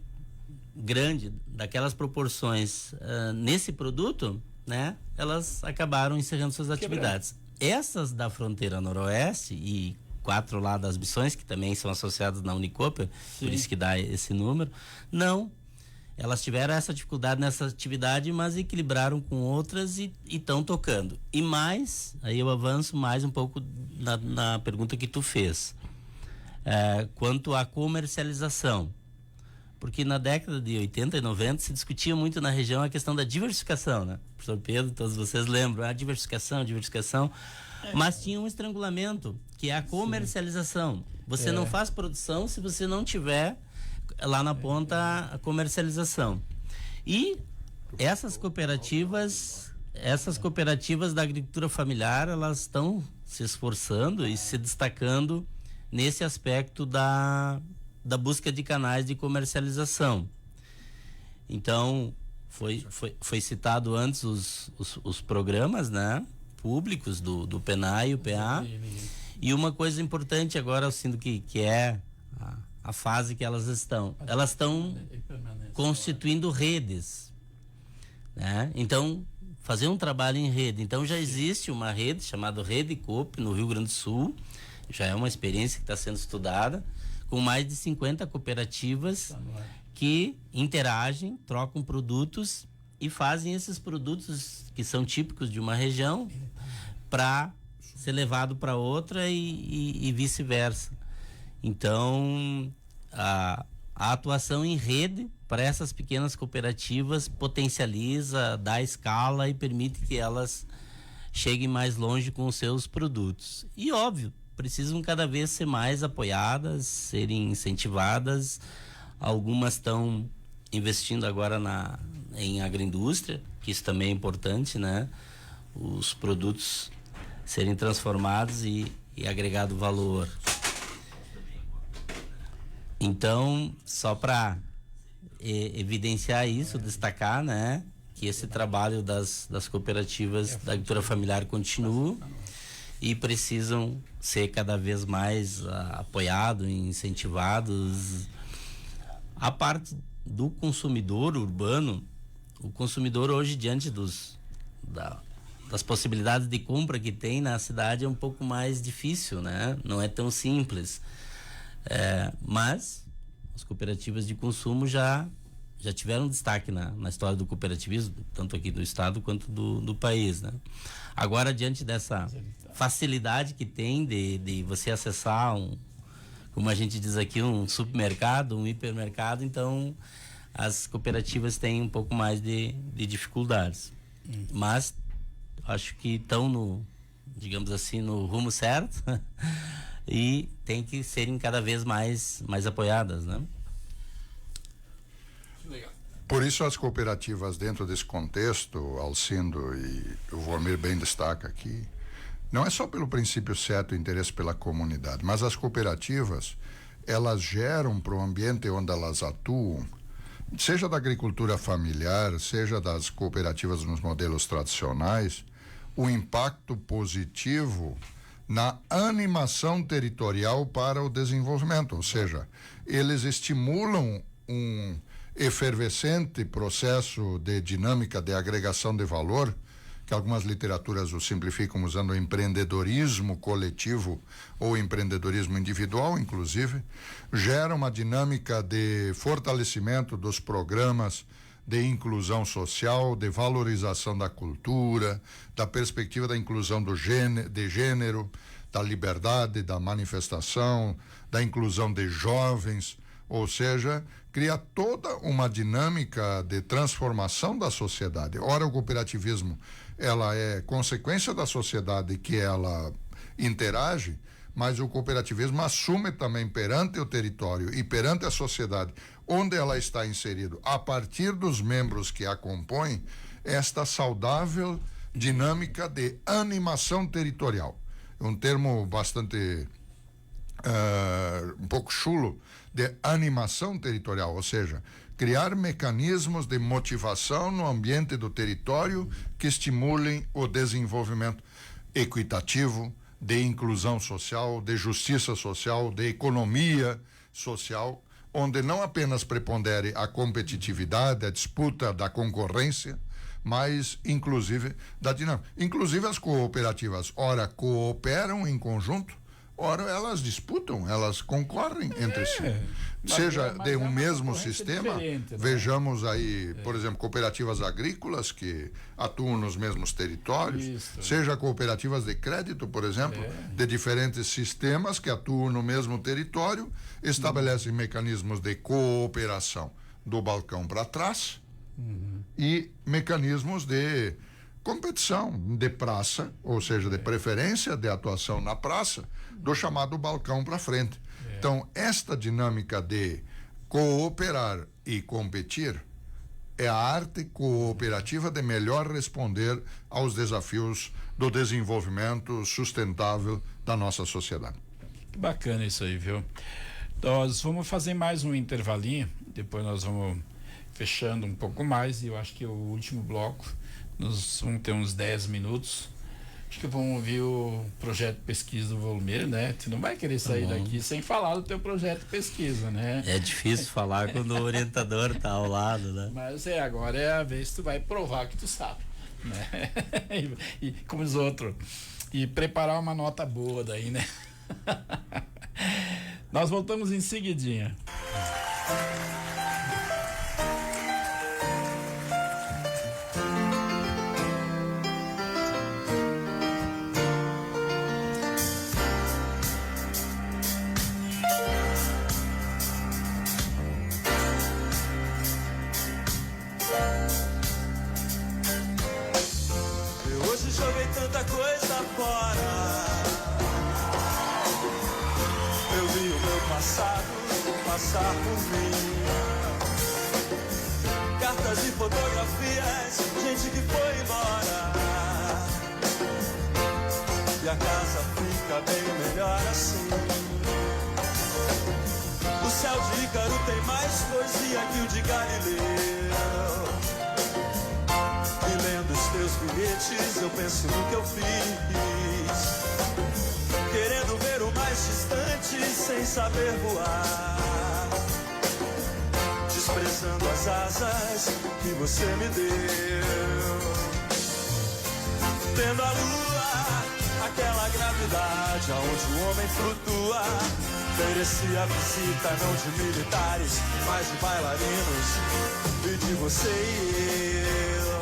grande, daquelas proporções, nesse produto, né, elas acabaram encerrando suas atividades. Essas da fronteira noroeste e 4 lá das Missões, que também são associadas na Unicoper, por isso que dá esse número, não. Elas tiveram essa dificuldade nessa atividade, mas equilibraram com outras e estão tocando. E mais, aí eu avanço mais um pouco na pergunta que tu fez. Quanto à comercialização. Porque na década de 80 e 90 se discutia muito na região a questão da diversificação, né? Professor Pedro, todos vocês lembram, a diversificação, mas tinha um estrangulamento, que é a comercialização. Você não faz produção se você não tiver lá na ponta a comercialização. E essas cooperativas da agricultura familiar, elas estão se esforçando e se destacando nesse aspecto da busca de canais de comercialização. Então, foi citado antes os programas, né, públicos do PENAI e o PA. E uma coisa importante agora, eu sinto que é a fase que elas estão constituindo redes, né? Então, fazer um trabalho em rede. Então, já existe uma rede chamada Rede Coop no Rio Grande do Sul, já é uma experiência que está sendo estudada, com mais de 50 cooperativas que interagem, trocam produtos e fazem esses produtos que são típicos de uma região para ser levado para outra e vice-versa. Então, a atuação em rede para essas pequenas cooperativas potencializa, dá escala e permite que elas cheguem mais longe com os seus produtos. E óbvio, precisam cada vez ser mais apoiadas, serem incentivadas. Algumas estão investindo agora em agroindústria, que isso também é importante, né? Os produtos serem transformados e agregado valor. Então, só para evidenciar isso, destacar, né, que esse trabalho das cooperativas da agricultura familiar continua e precisam ser cada vez mais apoiados, incentivados. A parte do consumidor urbano, o consumidor hoje, diante das possibilidades de compra que tem na cidade, é um pouco mais difícil, né? Não é tão simples. Mas as cooperativas de consumo já tiveram destaque na história do cooperativismo, tanto aqui do estado quanto do país, né? Agora, diante dessa facilidade que tem de você acessar como a gente diz aqui, um supermercado, um hipermercado, então as cooperativas têm um pouco mais de dificuldades. Mas acho que estão digamos assim, no rumo certo e tem que serem cada vez mais apoiadas, né? Por isso as cooperativas, dentro desse contexto, Alcindo e o Vormir bem destaca aqui, não é só pelo princípio certo o interesse pela comunidade, mas as cooperativas, elas geram para o ambiente onde elas atuam, seja da agricultura familiar, seja das cooperativas nos modelos tradicionais, o impacto positivo na animação territorial para o desenvolvimento, ou seja, eles estimulam um efervescente processo de dinâmica de agregação de valor, que algumas literaturas o simplificam usando o empreendedorismo coletivo ou empreendedorismo individual, inclusive, gera uma dinâmica de fortalecimento dos programas de inclusão social, de valorização da cultura, da perspectiva da inclusão de gênero, da liberdade, da manifestação, da inclusão de jovens, ou seja, cria toda uma dinâmica de transformação da sociedade. Ora, o cooperativismo, ela é consequência da sociedade que ela interage, mas o cooperativismo assume também perante o território e perante a sociedade onde ela está inserido, a partir dos membros que a compõem, esta saudável dinâmica de animação territorial. Um termo bastante um pouco chulo, de animação territorial, ou seja, criar mecanismos de motivação no ambiente do território que estimulem o desenvolvimento equitativo, de inclusão social, de justiça social, de economia social, onde não apenas prepondere a competitividade, a disputa da concorrência, mas inclusive da dinâmica. Inclusive as cooperativas, ora cooperam em conjunto, ora elas disputam, elas concorrem entre si. Seja de um mesmo sistema, né? Vejamos aí, por exemplo, cooperativas agrícolas que atuam nos mesmos territórios, seja cooperativas de crédito, por exemplo, de diferentes sistemas que atuam no mesmo território, estabelecem mecanismos de cooperação do balcão para trás e mecanismos de competição de praça, ou seja, de preferência de atuação na praça, do chamado balcão para frente. Então, esta dinâmica de cooperar e competir é a arte cooperativa de melhor responder aos desafios do desenvolvimento sustentável da nossa sociedade. Que bacana isso aí, viu? Nós vamos fazer mais um intervalinho, depois nós vamos fechando um pouco mais, e eu acho que o último bloco nós vamos ter uns 10 minutos. Acho que vamos ouvir o projeto de pesquisa do Volmir, né? Tu não vai querer sair daqui sem falar do teu projeto de pesquisa, né? É difícil falar quando o orientador tá ao lado, né? Mas agora é a vez que tu vai provar que tu sabe, né? e como os outros, e preparar uma nota boa daí, né? Nós voltamos em seguidinha. passar por mim. Cartas e fotografias, gente que foi embora. E a casa fica bem melhor assim. O céu de Ícaro tem mais poesia que o de Galileu. E lendo os teus bilhetes eu penso no que eu fiz, querendo ver o mais distante sem saber voar, desprezando as asas que você me deu. Tendo a lua, aquela gravidade aonde o homem flutua, merecia visita não de militares, mas de bailarinos e de você e eu.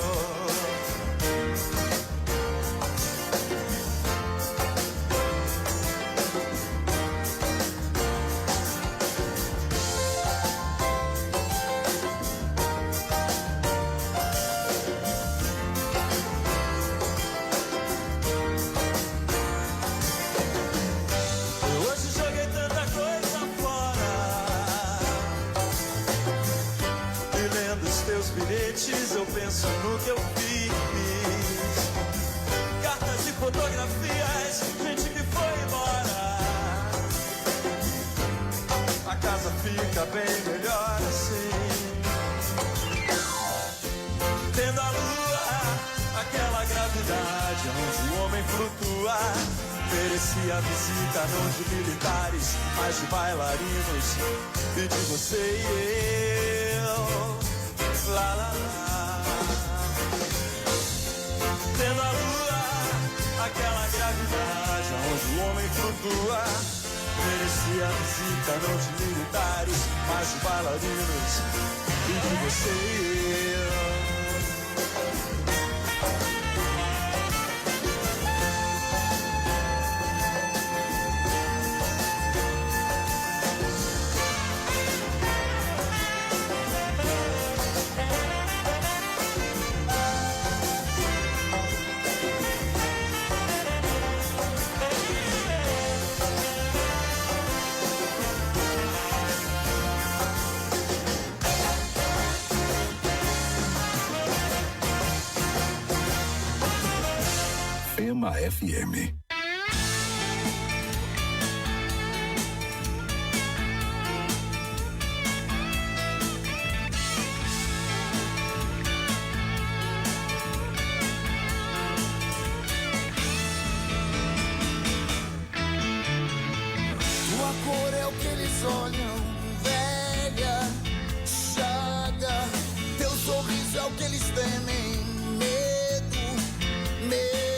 Eu penso no que eu fiz, cartas e fotografias, gente que foi embora. A casa fica bem melhor assim. Tendo a lua, aquela gravidade onde o homem flutua, merecia visita não de militares, mas de bailarinos e de você e eu. Lá, lá, lá. Tendo a lua, aquela gravidade onde o homem flutua, merecia visita não de militares, mas de bailarinos e de você e eu. Fema FM. Tua cor é o que eles olham, velha chaga. Teu sorriso é o que eles temem, medo, medo.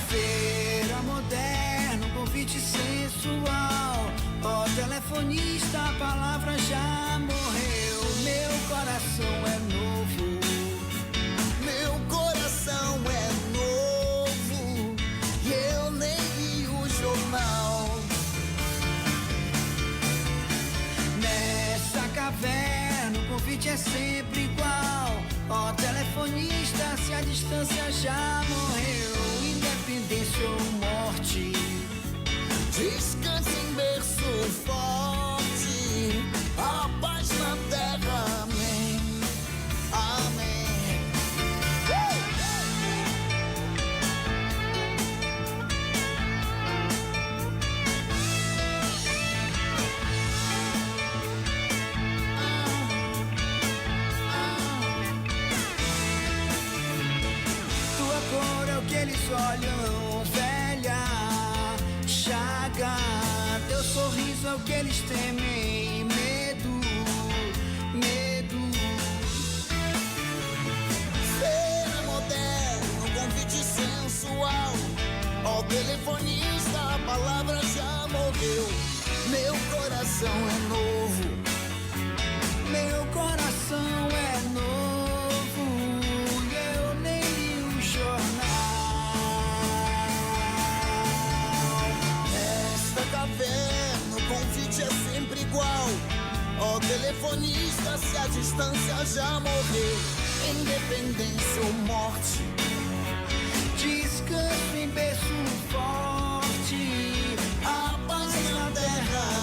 Feira moderno, convite sensual. Ó telefonista, a palavra já morreu. Meu coração é novo, meu coração é novo. E eu nem li o jornal. Nessa caverna, o convite é sempre igual. Ó telefonista, se a distância já morreu. Independência ou morte, descanse em berço forte. A paz na terra, amém, amém. Tua cor é o que eles olham, velha chaga. Teu sorriso é o que eles temem, medo, medo. Feira moderno, convite sensual. Ó telefonista, a palavra já morreu. Meu coração é novo, meu coração é novo. E eu nem li o jornal. Nesta caverna, o convite é sempre igual. Ó telefonista, se a distância já morreu. Independência ou morte, descanso em berço forte. A paz na terra,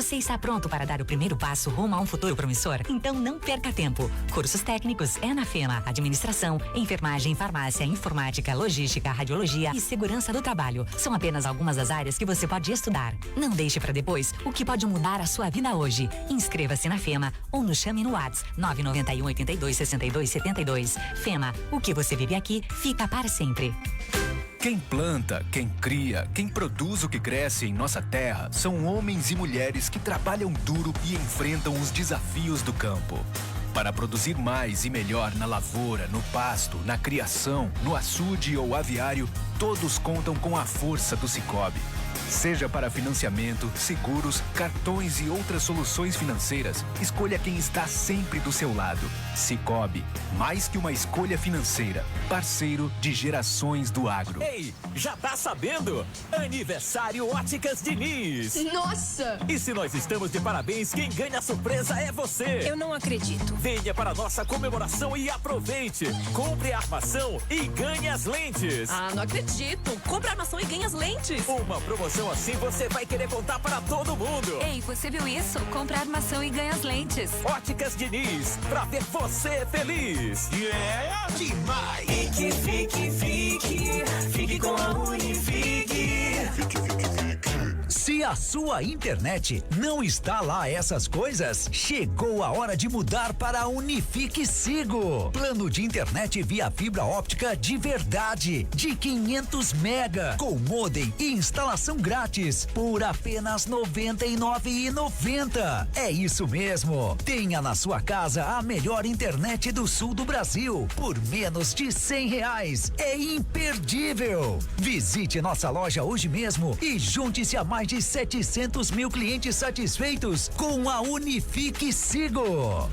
Você está pronto para dar o primeiro passo rumo a um futuro promissor? Então não perca tempo. Cursos técnicos é na FEMA. Administração, enfermagem, farmácia, informática, logística, radiologia e segurança do trabalho. São apenas algumas das áreas que você pode estudar. Não deixe para depois o que pode mudar a sua vida hoje. Inscreva-se na FEMA ou nos chame no WhatsApp 991 82 62 72. FEMA, o que você vive aqui fica para sempre. Quem planta, quem cria, quem produz o que cresce em nossa terra são homens e mulheres que trabalham duro e enfrentam os desafios do campo. Para produzir mais e melhor na lavoura, no pasto, na criação, no açude ou aviário, todos contam com a força do Sicoob. Seja para financiamento, seguros, cartões e outras soluções financeiras, escolha quem está sempre do seu lado. Sicoob, mais que uma escolha financeira, parceiro de gerações do agro. Ei, já tá sabendo? Aniversário Óticas Diniz! Nossa! E se nós estamos de parabéns, quem ganha a surpresa é você! Eu não acredito. Venha para a nossa comemoração e aproveite! Compre a armação e ganhe as lentes! Ah, não acredito! Compre a armação e ganhe as lentes! Uma promoção assim você vai querer contar para todo mundo! Ei, você viu isso? Compre a armação e ganhe as lentes! Óticas Diniz, pra ver você feliz! Yeah, demais! Fique com a Unifique. Se a sua internet não está lá essas coisas, chegou a hora de mudar para a Unifique Sigo. Plano de internet via fibra óptica de verdade, de 500 mega, com modem e instalação grátis, por apenas R$ 99,90. É isso mesmo. Tenha na sua casa a melhor internet do sul do Brasil, por menos de R$100. É imperdível. Visite nossa loja hoje mesmo e junte-se a mais de 700 mil clientes satisfeitos com a Unifique Sigo.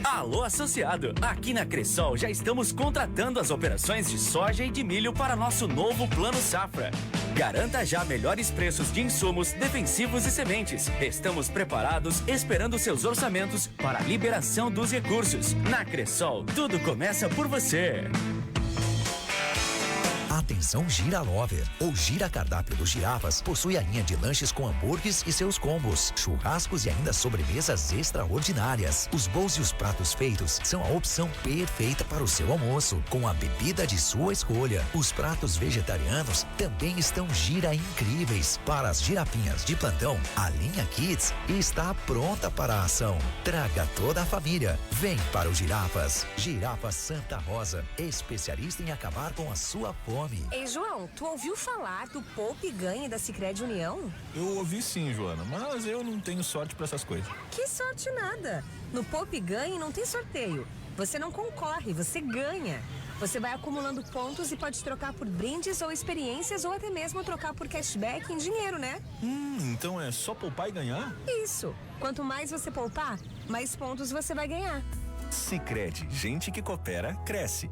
Alô, associado! Aqui na Cressol já estamos contratando as operações de soja e de milho para nosso novo Plano Safra. Garanta já melhores preços de insumos, defensivos e sementes. Estamos preparados, esperando seus orçamentos para a liberação dos recursos. Na Cressol, tudo começa por você. Atenção Gira Lover. O Gira Cardápio dos Girafas possui a linha de lanches com hambúrgueres e seus combos, churrascos e ainda sobremesas extraordinárias. Os bowls e os pratos feitos são a opção perfeita para o seu almoço, com a bebida de sua escolha. Os pratos vegetarianos também estão Gira incríveis. Para as girafinhas de plantão, a linha Kids está pronta para a ação. Traga toda a família. Vem para o Girafas. Girafas Santa Rosa, especialista em acabar com a sua fome. Ei, João, tu ouviu falar do Poupe Ganhe da Sicredi União? Eu ouvi sim, Joana, mas eu não tenho sorte pra essas coisas. Que sorte nada! No Poupe Ganhe não tem sorteio. Você não concorre, você ganha. Você vai acumulando pontos e pode trocar por brindes ou experiências ou até mesmo trocar por cashback em dinheiro, né? Então é só poupar e ganhar? Isso. Quanto mais você poupar, mais pontos você vai ganhar. Sicredi, gente que coopera, cresce.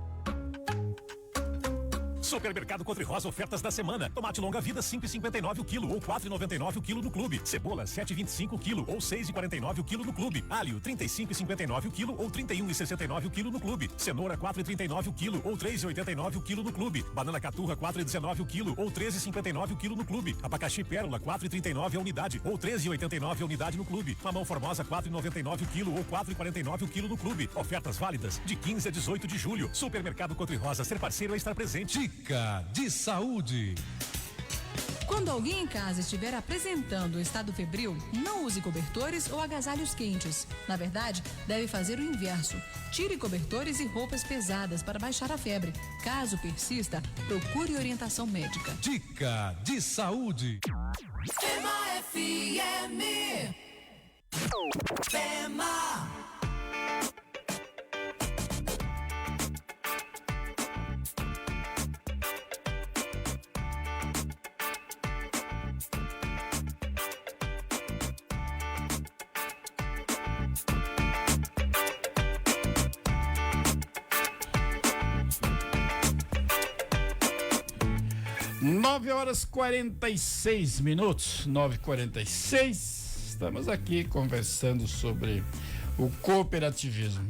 Supermercado Country Rosa, ofertas da semana. Tomate longa vida 5,59 o quilo ou 4,99 o quilo no clube. Cebola 7,25 o quilo ou 6,49 o quilo no clube. Alho 35,59 o quilo ou 31,69 o quilo no clube. Cenoura 4,39 o quilo ou 3,89 o quilo no clube. Banana caturra 4,19 o quilo ou 13,59 o quilo no clube. Abacaxi pérola 4,39 a unidade ou 13,89 a unidade no clube. Mamão formosa 4,99 o quilo ou 4,49 o quilo no clube. Ofertas válidas de 15 a 18 de julho. Supermercado Country Rosa, ser parceiro é estar presente. Dica de saúde. Quando alguém em casa estiver apresentando o estado febril, não use cobertores ou agasalhos quentes. Na verdade, deve fazer o inverso. Tire cobertores e roupas pesadas para baixar a febre. Caso persista, procure orientação médica. Dica de saúde. FEMA FM. FEMA. Nove horas 46 minutos, 9h46. Estamos aqui conversando sobre o cooperativismo.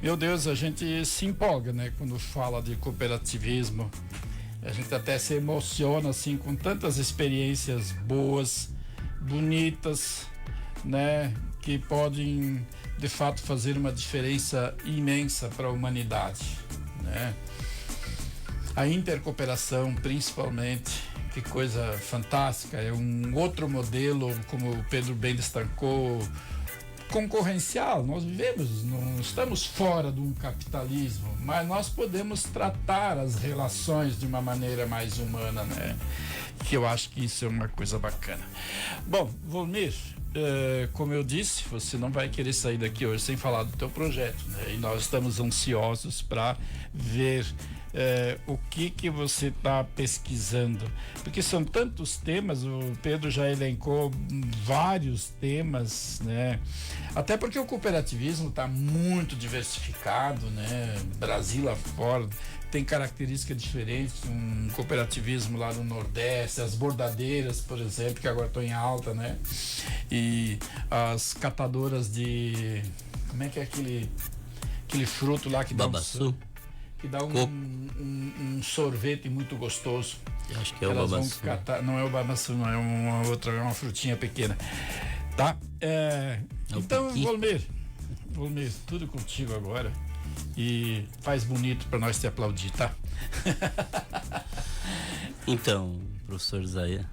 Meu Deus, a gente se empolga, né? Quando fala de cooperativismo. A gente até se emociona assim com tantas experiências boas, bonitas, né, que podem de fato fazer uma diferença imensa para a humanidade, né? A intercooperação, principalmente, que coisa fantástica, é um outro modelo, como o Pedro bem destacou, concorrencial. Nós vivemos, não estamos fora de um capitalismo, mas nós podemos tratar as relações de uma maneira mais humana, né? Que eu acho que isso é uma coisa bacana. Bom, Volmir, como eu disse, você não vai querer sair daqui hoje sem falar do teu projeto, né? E nós estamos ansiosos para ver o que você está pesquisando, porque são tantos temas. O Pedro já elencou vários temas, né? Até porque o cooperativismo está muito diversificado, né? Brasil lá fora tem características diferentes, um cooperativismo lá no Nordeste, as bordadeiras, por exemplo, que agora estão em alta, né? E as catadoras de, como é que é aquele fruto lá que dá babaçu, que dá um sorvete muito gostoso. Eu acho que é o babaçu. Não é o babaçu, não, é uma frutinha pequena, tá? Então, Volmir, tudo contigo agora. E faz bonito para nós te aplaudir, tá? Então, professor Zé,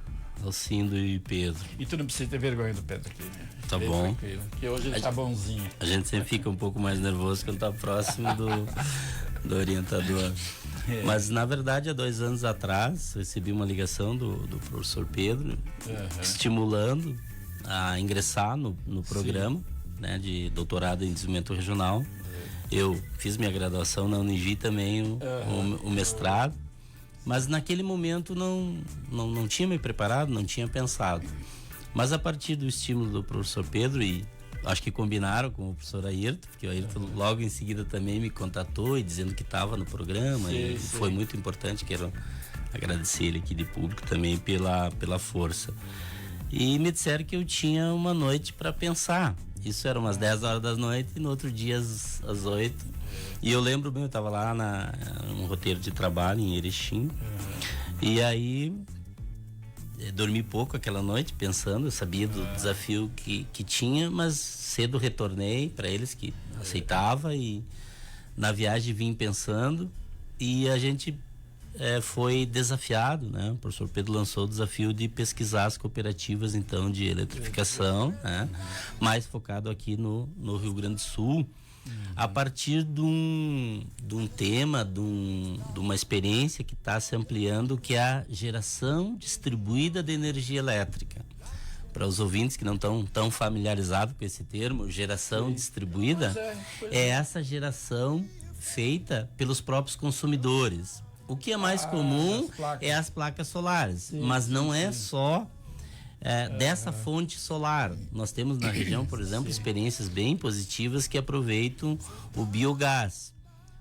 Alcindo e Pedro. E tu não precisa ter vergonha do Pedro aqui, né? Tá bom. Que hoje ele tá bonzinho. A gente sempre fica um pouco mais nervoso quando tá próximo do orientador. Mas, na verdade, há 2 anos atrás, recebi uma ligação do professor Pedro, estimulando a ingressar no programa, né, de doutorado em desenvolvimento regional. Eu fiz minha graduação na Unigi também, o mestrado, mas naquele momento não tinha me preparado, não tinha pensado. Mas a partir do estímulo do professor Pedro, e acho que combinaram com o professor Ayrton, porque o Ayrton logo em seguida também me contatou e dizendo que estava no programa, sim. Foi muito importante, quero agradecer ele aqui de público também pela força. E me disseram que eu tinha uma noite para pensar. Isso era umas 10 horas da noite e no outro dia às 8. E eu lembro bem, eu estava lá num roteiro de trabalho em Erechim. E aí dormi pouco aquela noite pensando, eu sabia do desafio que tinha, mas cedo retornei para eles que aceitava, e na viagem vim pensando, e a gente foi desafiado, né? O professor Pedro lançou o desafio de pesquisar as cooperativas, então, de eletrificação, né? Mais focado aqui no Rio Grande do Sul, a partir de um tema, de uma experiência que está se ampliando, que é a geração distribuída de energia elétrica. Para os ouvintes que não estão tão familiarizados com esse termo, geração distribuída é essa geração feita pelos próprios consumidores. O que é mais comum é as placas solares, mas não é só dessa fonte solar. Nós temos na região, por exemplo, experiências bem positivas que aproveitam o biogás,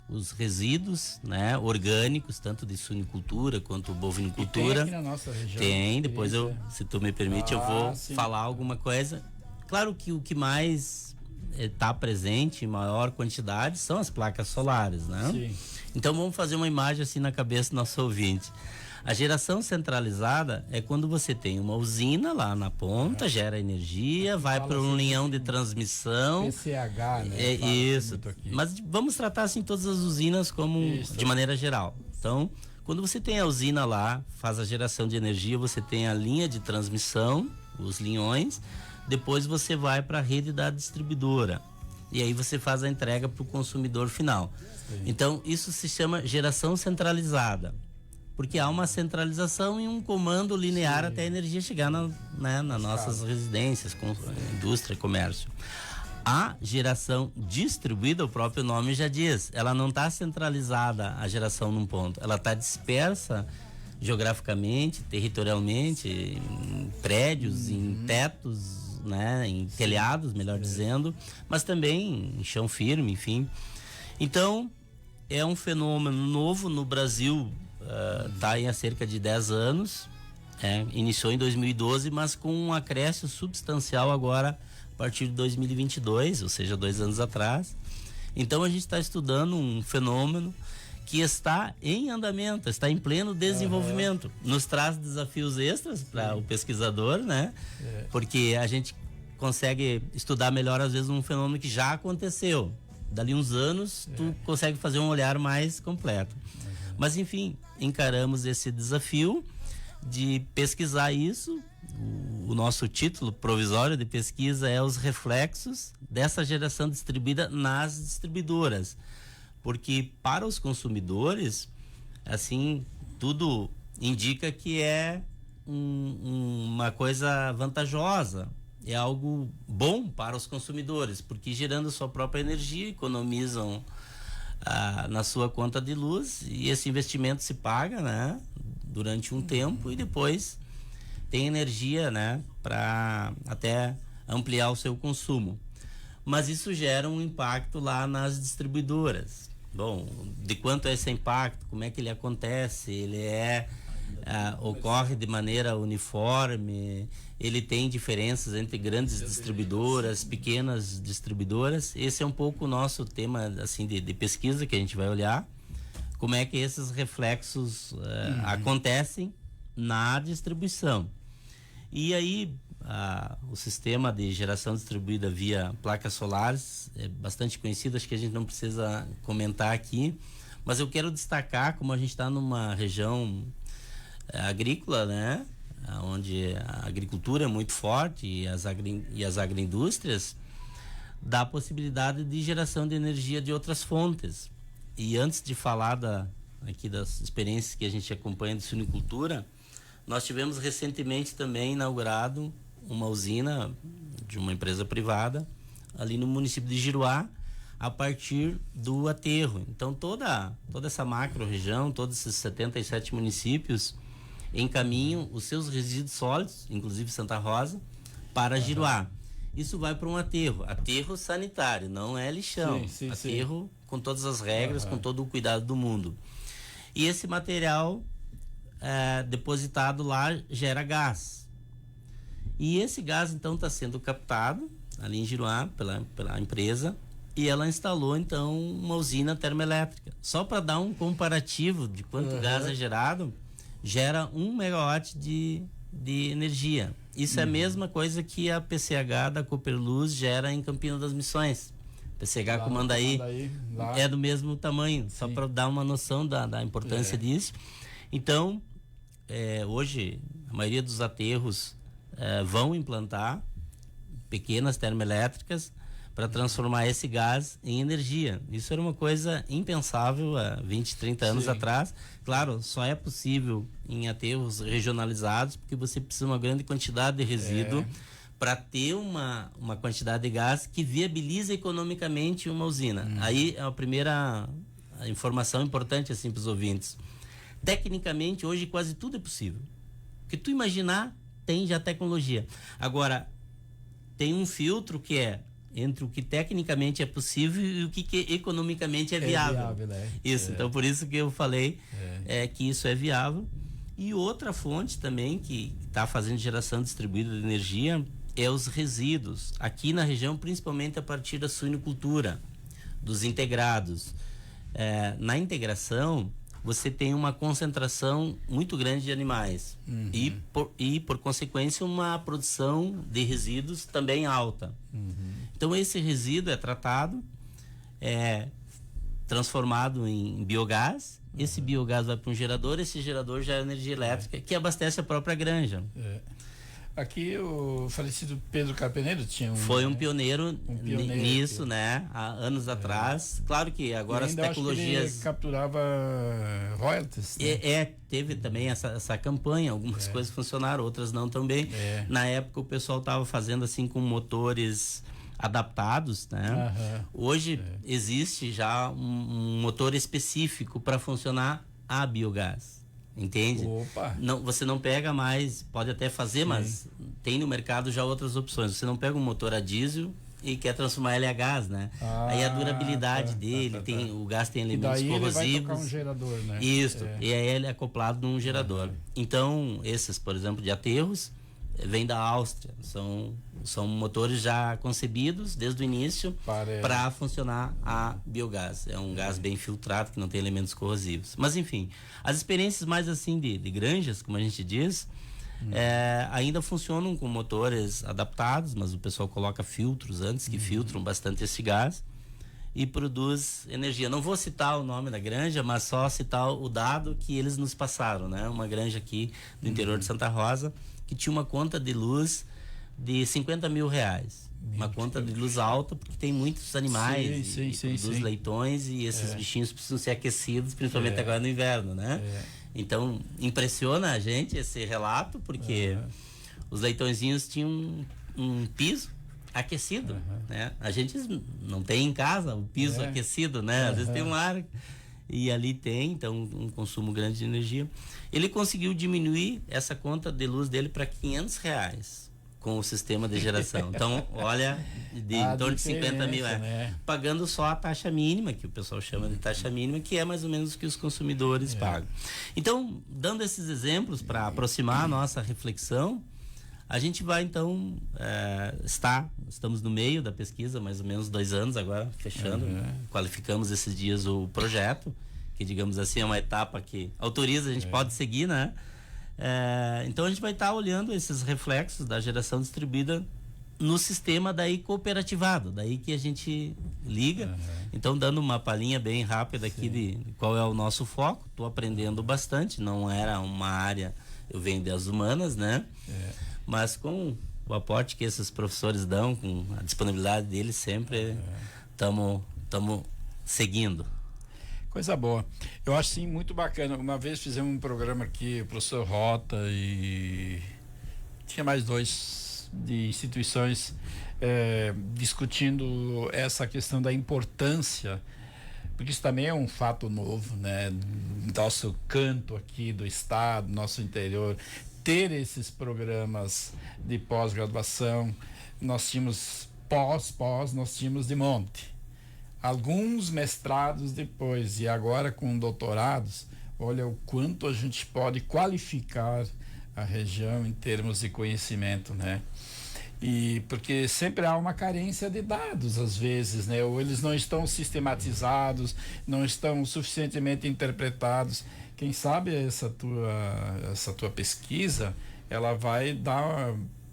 os resíduos, né, orgânicos, tanto de suinicultura quanto bovinicultura. Tem aqui na nossa região. Tem, depois se tu me permite, eu vou falar alguma coisa. Claro que o que mais está presente em maior quantidade são as placas solares, né? Sim. Então vamos fazer uma imagem assim na cabeça do nosso ouvinte. A geração centralizada é quando você tem uma usina lá na ponta, gera energia, vai para um linhão de transmissão. PCH, né? Isso. Mas vamos tratar assim todas as usinas como de maneira geral. Então, quando você tem a usina lá, faz a geração de energia, você tem a linha de transmissão, os linhões, depois você vai para a rede da distribuidora. E aí você faz a entrega para o consumidor final. Sim. Então, isso se chama geração centralizada. Porque há uma centralização e um comando linear até a energia chegar nas nossas residências, indústria, comércio. A geração distribuída, o próprio nome já diz, ela não está centralizada, a geração num ponto. Ela está dispersa geograficamente, territorialmente, em prédios, em tetos, né, em telhados, melhor dizendo, mas também em chão firme, enfim. Então, é um fenômeno novo no Brasil, está aí há cerca de 10 anos, iniciou em 2012, mas com um acréscimo substancial agora a partir de 2022, ou seja, 2 anos atrás. Então, a gente está estudando um fenômeno que está em andamento, está em pleno desenvolvimento. Nos traz desafios extras para o pesquisador, né? Porque a gente consegue estudar melhor, às vezes, um fenômeno que já aconteceu. Dali uns anos, tu consegue fazer um olhar mais completo. Mas, enfim, encaramos esse desafio de pesquisar isso. O nosso título provisório de pesquisa é os reflexos dessa geração distribuída nas distribuidoras. Porque para os consumidores, assim, tudo indica que é uma coisa vantajosa, é algo bom para os consumidores, porque gerando sua própria energia, economizam na sua conta de luz, e esse investimento se paga, né, durante um tempo, e depois tem energia, né, para até ampliar o seu consumo. Mas isso gera um impacto lá nas distribuidoras. Bom, de quanto é esse impacto, como é que ele acontece, ele ocorre de maneira uniforme, ele tem diferenças entre grandes distribuidoras, pequenas distribuidoras. Esse é um pouco o nosso tema, assim, de pesquisa que a gente vai olhar, como é que esses reflexos acontecem na distribuição. E aí, o sistema de geração distribuída via placas solares é bastante conhecido, acho que a gente não precisa comentar aqui, mas eu quero destacar como a gente está numa região agrícola, né, onde a agricultura é muito forte e as agroindústrias, dá a possibilidade de geração de energia de outras fontes. E antes de falar aqui das experiências que a gente acompanha de suinicultura, nós tivemos recentemente também inaugurado uma usina de uma empresa privada ali no município de Giruá, a partir do aterro. Então toda essa macro-região, todos esses 77 municípios encaminham os seus resíduos sólidos, inclusive Santa Rosa, para Giruá. Isso vai para um aterro sanitário, não é lixão, aterro com todas as regras, com todo o cuidado do mundo. E esse material depositado lá gera gás. E esse gás, então, está sendo captado ali em Giruá pela empresa, e ela instalou, então, uma usina termoelétrica. Só para dar um comparativo de quanto gás é gerado, gera 1 megawatt de energia. Isso é a mesma coisa que a PCH da Cooperluz gera em Campina das Missões. PCH Comandaí é do mesmo tamanho, só para dar uma noção da importância disso. Então, hoje, a maioria dos aterros vão implantar pequenas termoelétricas para transformar esse gás em energia. Isso era uma coisa impensável há 20, 30 anos atrás. Claro, só é possível em aterros regionalizados, porque você precisa de uma grande quantidade de resíduo para ter uma quantidade de gás que viabiliza economicamente uma usina. Aí é a primeira informação importante, assim, para os ouvintes. Tecnicamente, hoje quase tudo é possível. O que tu imaginar, tem já tecnologia. Agora, tem um filtro que é entre o que tecnicamente é possível e o que economicamente é viável. Isso, então por isso que eu falei que isso é viável. E outra fonte também que está fazendo geração distribuída de energia é os resíduos. Aqui na região, principalmente a partir da suinicultura, dos integrados. Na integração, você tem uma concentração muito grande de animais e por consequência uma produção de resíduos também alta. Então esse resíduo é tratado, transformado em biogás. Esse biogás vai para um gerador, esse gerador já é energia elétrica que abastece a própria granja. Aqui o falecido Pedro Carpeneiro tinha foi um pioneiro nisso, né? Há anos atrás. Claro que agora as tecnologias. Acho que ele capturava royalties. Né? Teve também essa campanha, algumas coisas funcionaram, outras não também. Na época o pessoal estava fazendo assim com motores adaptados, né? Hoje existe já um motor específico para funcionar a biogás. Entende? Não, você não pega mais, pode até fazer, mas tem no mercado já outras opções. Você não pega um motor a diesel e quer transformar ele a gás, né? Aí a durabilidade dele, o gás tem elementos corrosivos. Ele vai tocar um gerador, né? Isso, e aí ele é acoplado num gerador. Então, esses, por exemplo, de aterros, vem da Áustria. São motores já concebidos desde o início para funcionar a biogás. É um gás bem filtrado, que não tem elementos corrosivos. Mas, enfim, as experiências mais assim de granjas, como a gente diz, ainda funcionam com motores adaptados, mas o pessoal coloca filtros antes, que filtram bastante esse gás e produz energia. Não vou citar o nome da granja, mas só citar o dado que eles nos passaram, né? Uma granja aqui do interior de Santa Rosa, que tinha uma conta de luz de 50 mil reais. Uma conta de luz alta, porque tem muitos animais, produz leitões, e esses bichinhos precisam ser aquecidos, principalmente agora no inverno, né? Então, impressiona a gente esse relato, porque os leitõezinhos tinham um piso aquecido, né? A gente não tem em casa o piso aquecido, né? Às vezes tem um ar, e ali tem, então, um consumo grande de energia. Ele conseguiu diminuir essa conta de luz dele para R$500 com o sistema de geração. Então, olha, em torno de 50 mil, né? Pagando só a taxa mínima, que o pessoal chama de taxa mínima, que é mais ou menos o que os consumidores pagam. Então, dando esses exemplos para aproximar a nossa reflexão, a gente vai, então, estamos no meio da pesquisa, mais ou menos 2 anos agora, fechando. Qualificamos esses dias o projeto, que, digamos assim, é uma etapa que autoriza, a gente pode seguir, né? Então a gente vai estar olhando esses reflexos da geração distribuída no sistema daí cooperativado, daí que a gente liga. Então, dando uma palhinha bem rápida aqui de qual é o nosso foco. Estou aprendendo bastante, não era uma área, eu venho das humanas, né? Mas com o aporte que esses professores dão, com a disponibilidade deles, sempre estamos seguindo. Coisa boa. Eu acho, sim, muito bacana. Uma vez fizemos um programa aqui, o professor Rota, e tinha mais 2 de instituições discutindo essa questão da importância, porque isso também é um fato novo, né? Nosso canto aqui do estado, nosso interior, ter esses programas de pós-graduação. Nós tínhamos nós tínhamos de monte. Alguns mestrados depois, e agora com doutorados, olha o quanto a gente pode qualificar a região em termos de conhecimento, né? E porque sempre há uma carência de dados, às vezes, né? Ou eles não estão sistematizados, não estão suficientemente interpretados. Quem sabe essa tua pesquisa, ela vai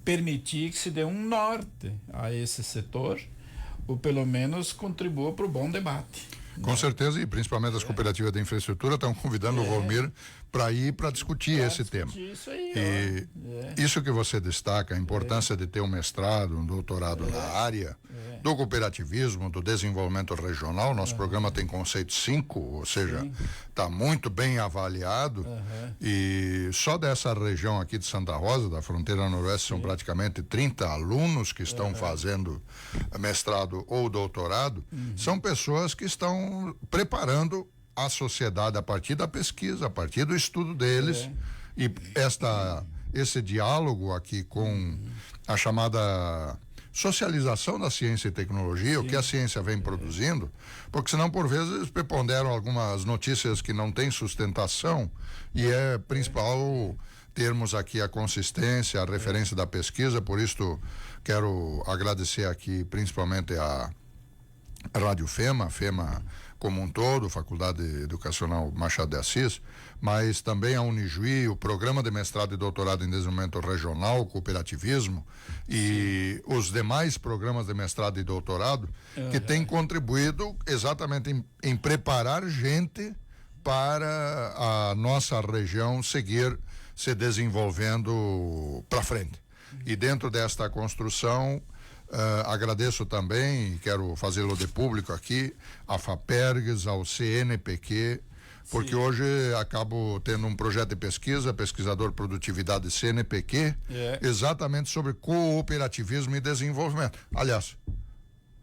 permitir que se dê um norte a esse setor, ou pelo menos contribua para o bom debate. Com certeza, e principalmente as cooperativas de infraestrutura estão convidando o Valmir para ir para discutir esse tema. Isso aí, isso que você destaca, a importância de ter um mestrado, um doutorado na área do cooperativismo, do desenvolvimento regional. Nosso programa tem conceito 5, ou seja, está muito bem avaliado. E só dessa região aqui de Santa Rosa, da fronteira noroeste, são praticamente 30 alunos que estão fazendo mestrado ou doutorado. São pessoas que estão preparando a sociedade a partir da pesquisa, a partir do estudo deles. E esse diálogo aqui com a chamada socialização da ciência e tecnologia, o que a ciência vem produzindo, porque senão por vezes preponderam algumas notícias que não têm sustentação, e é principal termos aqui a consistência, a referência da pesquisa. Por isso quero agradecer aqui principalmente a Rádio FEMA, a FEMA como um todo, Faculdade Educacional Machado de Assis, mas também a Unijuí, o Programa de Mestrado e Doutorado em Desenvolvimento Regional, Cooperativismo, e os demais programas de mestrado e doutorado, que têm contribuído exatamente em preparar gente para a nossa região seguir se desenvolvendo para frente. E dentro desta construção, agradeço também, e quero fazê-lo de público aqui, a FAPERGS, ao CNPq, porque hoje acabo tendo um projeto de pesquisa, pesquisador produtividade CNPq, exatamente sobre cooperativismo e desenvolvimento. Aliás,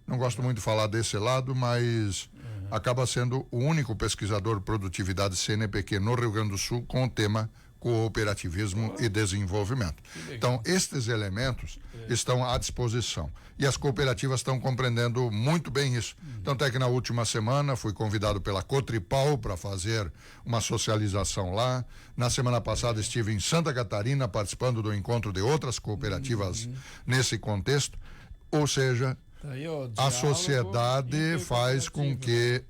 não gosto muito de falar desse lado, mas acaba sendo o único pesquisador produtividade CNPq no Rio Grande do Sul com o tema cooperativismo e desenvolvimento. Então, estes elementos estão à disposição. E as cooperativas estão compreendendo muito bem isso. Tanto é que na última semana fui convidado pela Cotripal para fazer uma socialização lá. Na semana passada estive em Santa Catarina participando do encontro de outras cooperativas nesse contexto. Ou seja, a sociedade faz com que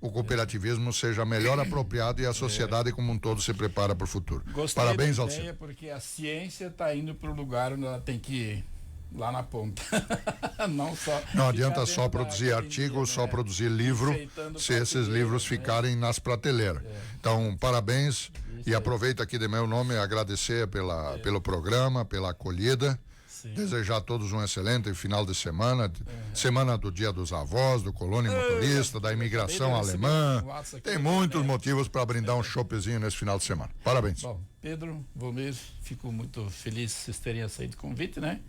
o cooperativismo seja melhor apropriado e a sociedade como um todo se prepara para o futuro. Gostei Parabéns, da Alcir. ideia, porque a ciência está indo para o lugar onde ela tem que ir, lá na ponta. Não adianta só produzir artigo, só produzir livro, se esses livros ficarem nas prateleiras. Então, parabéns e aproveito aqui de meu nome agradecer pelo programa, pela acolhida. Desejar a todos um excelente final de semana, semana do Dia dos Avós, do Colônia Motorista, da imigração alemã. Tem muitos motivos para brindar um choppzinho nesse final de semana. Parabéns. Bom, Pedro, Volmir, fico muito feliz vocês terem aceito o convite, né?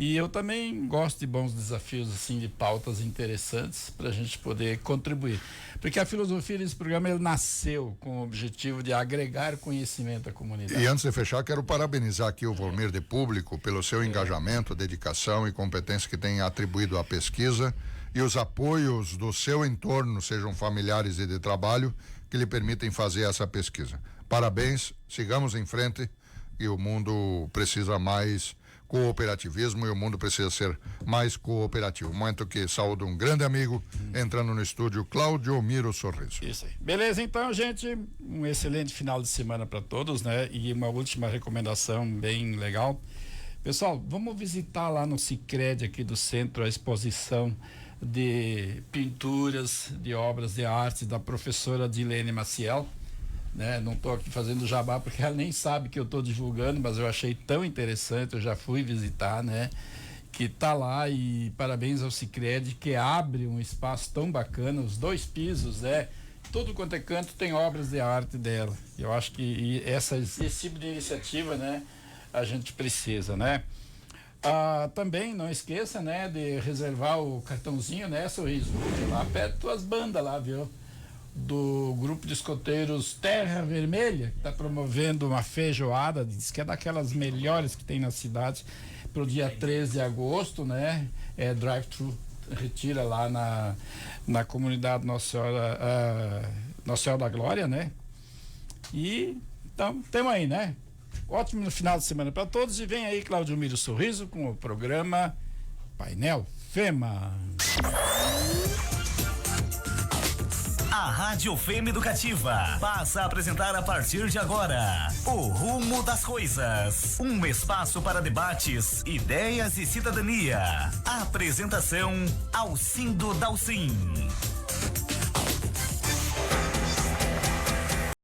E eu também gosto de bons desafios, assim, de pautas interessantes para a gente poder contribuir. Porque a filosofia desse programa, ele nasceu com o objetivo de agregar conhecimento à comunidade. E antes de fechar, quero parabenizar aqui o Volmir de Público pelo seu engajamento, dedicação e competência que tem atribuído à pesquisa e os apoios do seu entorno, sejam familiares e de trabalho, que lhe permitem fazer essa pesquisa. Parabéns, sigamos em frente e o mundo precisa mais cooperativismo e o mundo precisa ser mais cooperativo. Momento que saúdo um grande amigo entrando no estúdio, Cláudio Miro Sorriso. Isso aí. Beleza, então, gente, um excelente final de semana para todos, né? E uma última recomendação bem legal. Pessoal, vamos visitar lá no Sicredi aqui do centro a exposição de pinturas, de obras de arte da professora Dilene Maciel. Né? Não estou aqui fazendo jabá porque ela nem sabe que eu estou divulgando, mas eu achei tão interessante, eu já fui visitar, né? Que tá lá, e parabéns ao Sicredi que abre um espaço tão bacana, os 2 pisos, né? Tudo quanto é canto tem obras de arte dela. Eu acho que esse tipo de iniciativa, né? A gente precisa, né? Também não esqueça, né? De reservar o cartãozinho, né, Sorriso? Lá perto tuas bandas lá, viu? Do grupo de escoteiros Terra Vermelha, que está promovendo uma feijoada, diz que é daquelas melhores que tem na cidade, para o dia 13 de agosto, né? É drive-thru, retira lá na comunidade Nossa Senhora da Glória, né? E então, temos aí, né? Ótimo final de semana para todos, e vem aí Cláudio Miro Sorriso com o programa Painel FEMA. A Rádio FEMA Educativa passa a apresentar a partir de agora o Rumo das Coisas, um espaço para debates, ideias e cidadania. Apresentação Alcindo Dalcin.